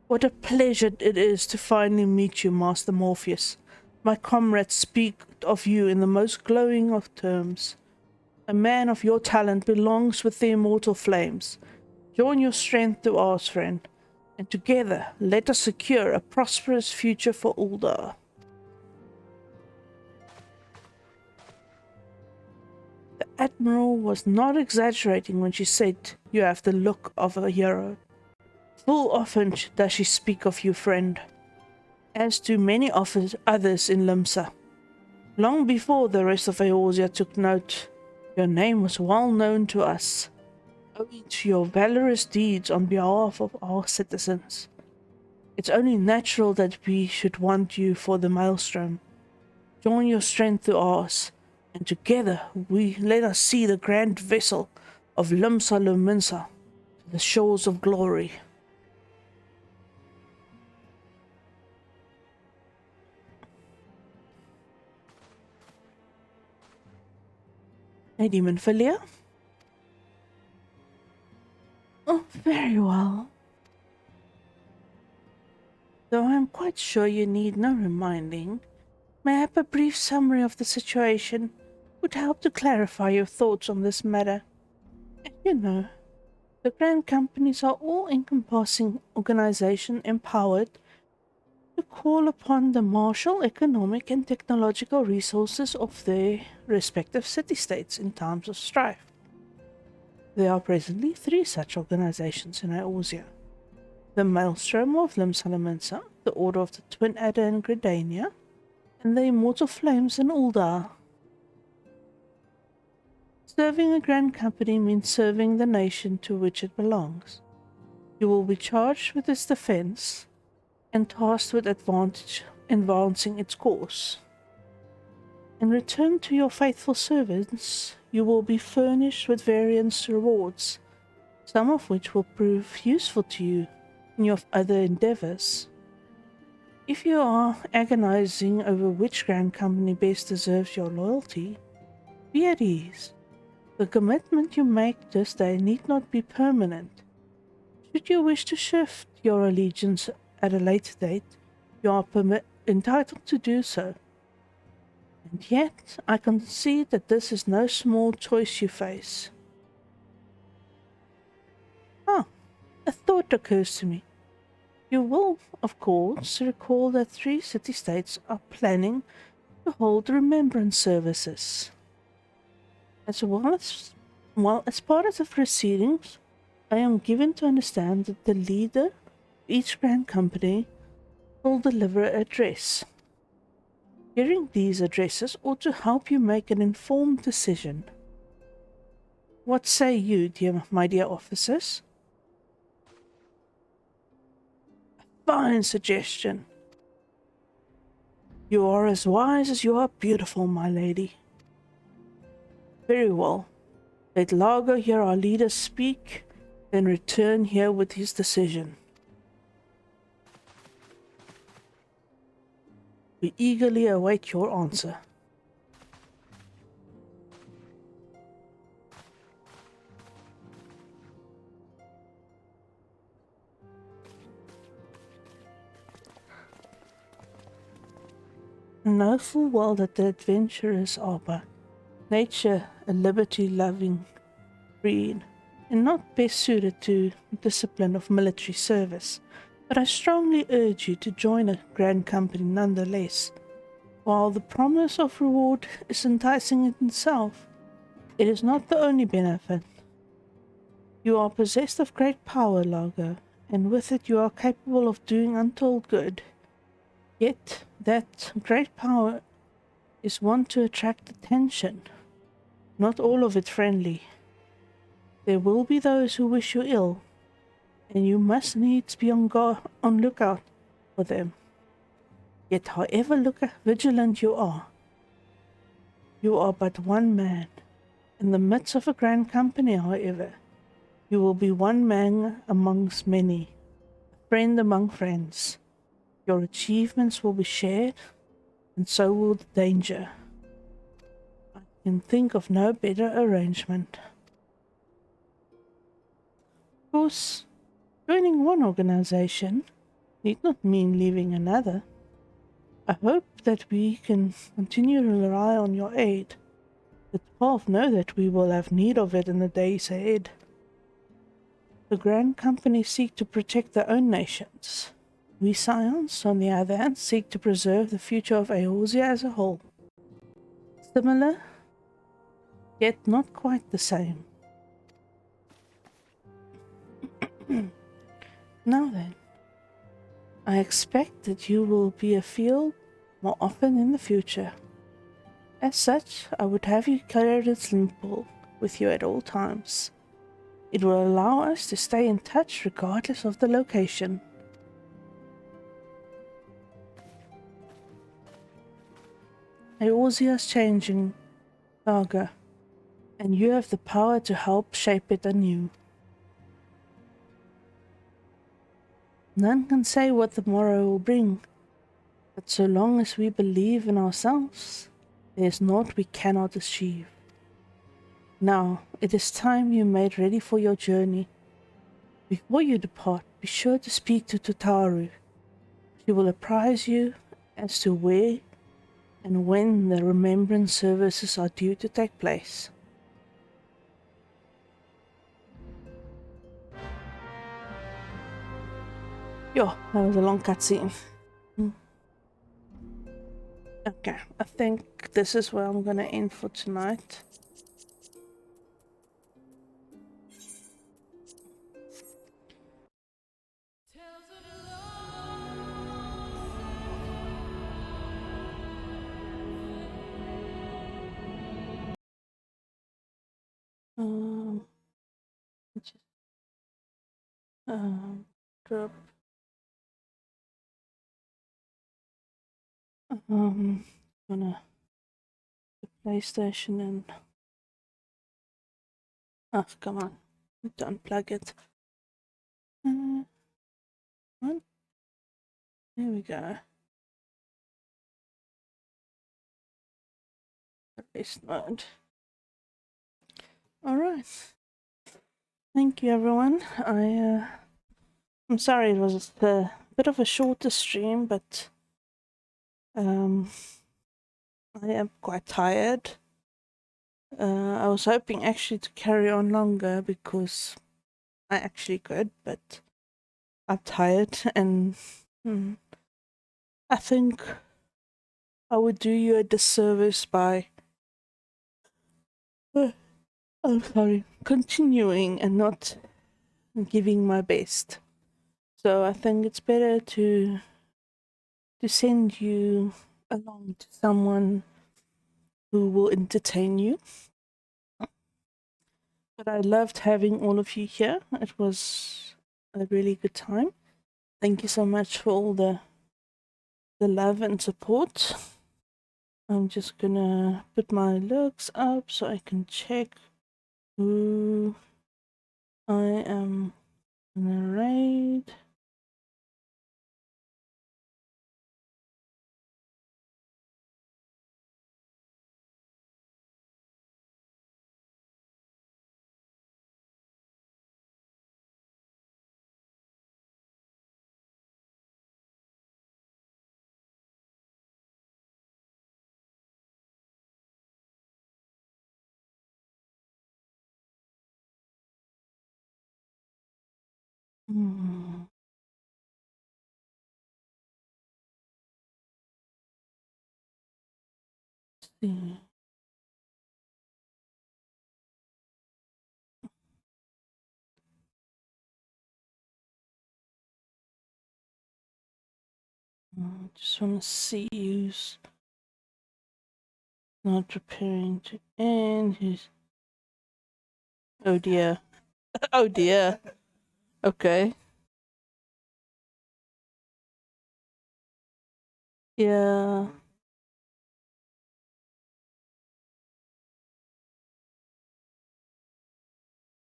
What a pleasure it is to finally meet you, Master Morpheus. My comrades speak of you in the most glowing of terms. A man of your talent belongs with the immortal flames. Join your strength to ours, friend, and together let us secure a prosperous future for Uldar. The Admiral was not exaggerating when she said you have the look of a hero. Full often does she speak of you, friend, as do many others in Limsa. Long before the rest of Eorzea took note, your name was well known to us, owing to your valorous deeds on behalf of our citizens. It's only natural that we should want you for the Maelstrom. Join your strength to ours, and together let us see the grand vessel of Limsa Luminsa to the shores of glory. Lady Menphilia? Oh, very well. Though I am quite sure you need no reminding, mayhap a brief summary of the situation would help to clarify your thoughts on this matter. You know, the grand companies are all-encompassing organization empowered to call upon the martial, economic, and technological resources of their respective city-states in times of strife. There are presently 3 such organizations in Eorzea: the Maelstrom of Limsalamensah, the Order of the Twin Adder in Gridania, and the Immortal Flames in Uldar. Serving a Grand Company means serving the nation to which it belongs. You will be charged with its defense and tasked with advancing its cause. In return to your faithful service, you will be furnished with various rewards, some of which will prove useful to you in your other endeavors. If you are agonizing over which Grand Company best deserves your loyalty, be at ease. The commitment you make this day need not be permanent. Should you wish to shift your allegiance at a later date, you are entitled to do so. And yet, I concede that this is no small choice you face. Ah, a thought occurs to me. You will, of course, recall that 3 city-states are planning to hold remembrance services. As part of the proceedings, I am given to understand that the leader of each Grand Company will deliver an address. Hearing these addresses ought to help you make an informed decision. What say you, my dear officers? A fine suggestion. You are as wise as you are beautiful, my lady. Very well. Let Lago hear our leader speak, then return here with his decision. We eagerly await your answer. I know full well that the adventurers are by nature a liberty-loving breed, and not best suited to discipline of military service, but I strongly urge you to join a Grand Company nonetheless. While the promise of reward is enticing in itself, it is not the only benefit. You are possessed of great power, Lago, and with it you are capable of doing untold good. Yet that great power is one to attract attention, not all of it friendly. There will be those who wish you ill, and you must needs be on lookout for them. Yet however vigilant you are but one man. In the midst of a Grand Company, however, you will be one man amongst many, a friend among friends. Your achievements will be shared, and so will the danger. I can think of no better arrangement. Of course, joining one organization need not mean leaving another. I hope that we can continue to rely on your aid. The 12 know that we will have need of it in the days ahead. The Grand Company seek to protect their own nations. We Scions, on the other hand, seek to preserve the future of Eorzea as a whole. Similar, yet not quite the same. Now then, I expect that you will be afield more often in the future. As such, I would have you carry this limp with you at all times. It will allow us to stay in touch regardless of the location. Eorzea is changing, Lago, and you have the power to help shape it anew. None can say what the morrow will bring, but so long as we believe in ourselves, there is naught we cannot achieve. Now, it is time you made ready for your journey. Before you depart, be sure to speak to Tutaru. She will apprise you as to where and when the remembrance services are due to take place. Yo, that was a long cutscene. Okay, I think this is where I'm gonna end for tonight. Just, drop. Gonna the PlayStation and come on, need to unplug it. One. There we go. Rest mode. All right. Thank you, everyone. I'm sorry it was a bit of a shorter stream, but I am quite tired. I was hoping actually to carry on longer because I actually could, but I'm tired and I think I would do you a disservice by I'm sorry, continuing and not giving my best. So I think it's better to send you along to someone who will entertain you. But I loved having all of you here. It was a really good time. Thank you so much for all the love and support. I'm just gonna put my looks up so I can check who I am gonna raid. Hmm. Let's see. Just want to see who's not preparing to end. Who's... Oh dear. Oh dear. Okay. Yeah.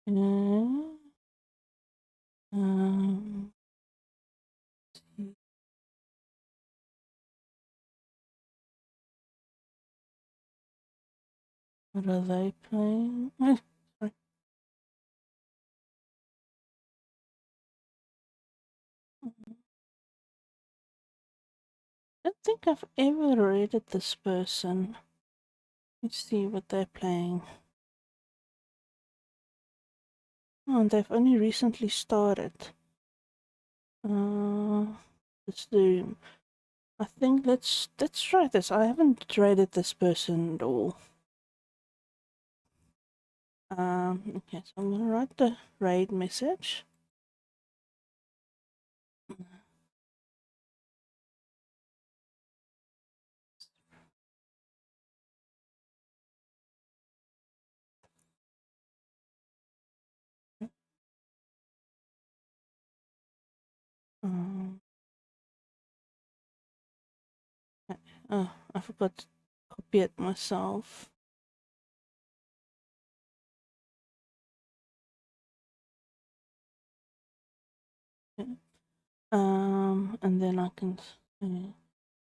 Yeah. Um. What are they playing? Sorry. I don't think I've ever rated this person. Let's see what they're playing. Oh, they've only recently started. Let's do. I think let's try this. I haven't rated this person at all. Okay, so I'm gonna write the raid message. Um, oh, I forgot to copy it myself. Okay. And then I can say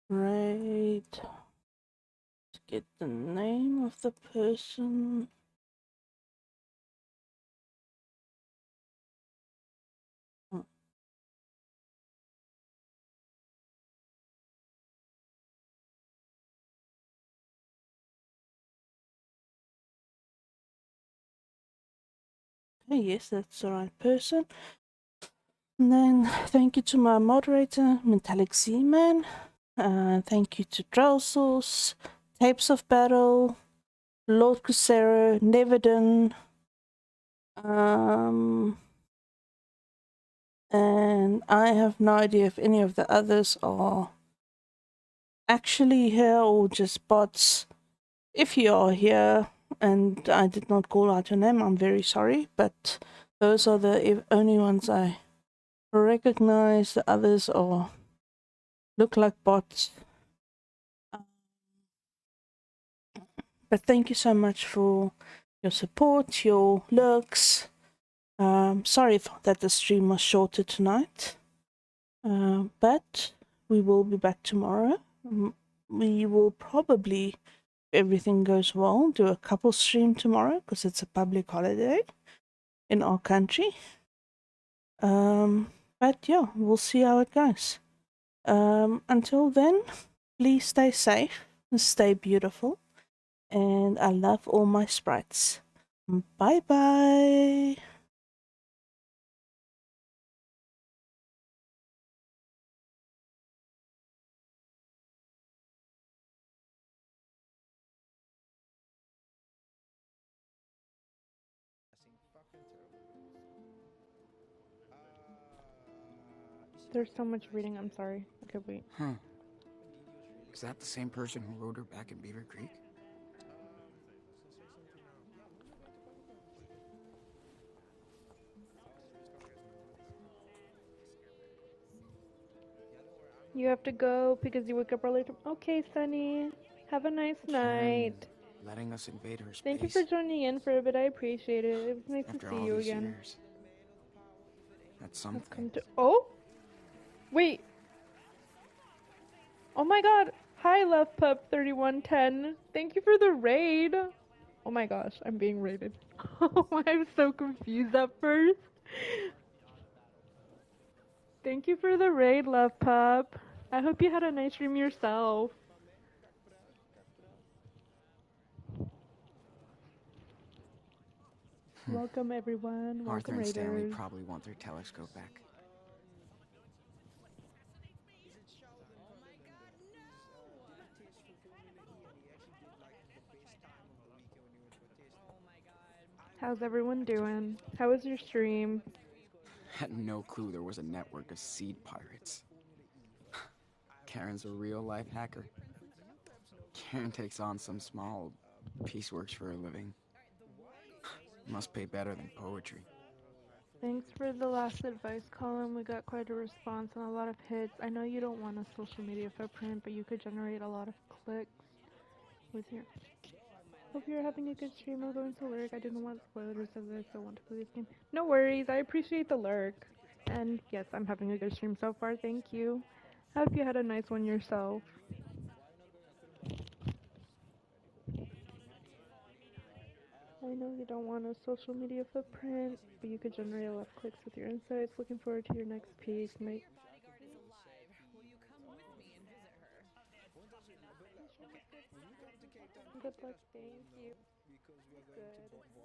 raid. Get the name of the person. Okay, yes, that's the right person. And then thank you to my moderator, Metallic Z-Man. Thank you to Drowsos, Tapes of Battle, Lord Crucero, Neverdon, and I have no idea if any of the others are actually here or just bots. If you are here and I did not call out your name, I'm very sorry, but those are the only ones I recognize. The others are look like bots. But thank you so much for your support, your lurks. Sorry that the stream was shorter tonight, but we will be back tomorrow. We will probably, if everything goes well, do a couple stream tomorrow because it's a public holiday in our country. But yeah, we'll see how it goes. Until then, please stay safe and stay beautiful. And I love all my sprites. Bye bye. There's so much reading, I'm sorry. Okay, wait. Huh. Is that the same person who rode her back in Beaver Creek? You have to go because you wake up early. Okay, Sunny. Have a nice night. Letting us invade her space. Thank you for joining in for a bit. I appreciate it. It was nice After to see all you these again. years. That's something. I've come to. Oh? Wait. Oh my god. Hi, Love Pup 3110. Thank you for the raid. Oh my gosh, I'm being raided. I'm so confused at first. Thank you for the raid, Love Pup. I hope you had a nice stream yourself. Welcome everyone. Arthur Welcome and Stanley raiders. probably want their telescope back. How's everyone doing? How was your stream? Had no clue there was a network of seed pirates. Karen's a real life hacker. Karen takes on some small pieceworks for a living. Must pay better than poetry. Thanks for the last advice column. We got quite a response and a lot of hits. I know you don't want a social media footprint, but you could generate a lot of clicks with your... Hope you're having a good stream. I'm going to lurk. I didn't want spoilers of this. I want to play this game. No worries. I appreciate the lurk. And yes, I'm having a good stream so far. Thank you. I hope you had a nice one yourself. I know you don't want a social media footprint, but you could generate a lot of clicks with your insights. Looking forward to your next piece. Good luck. Thank you. Good.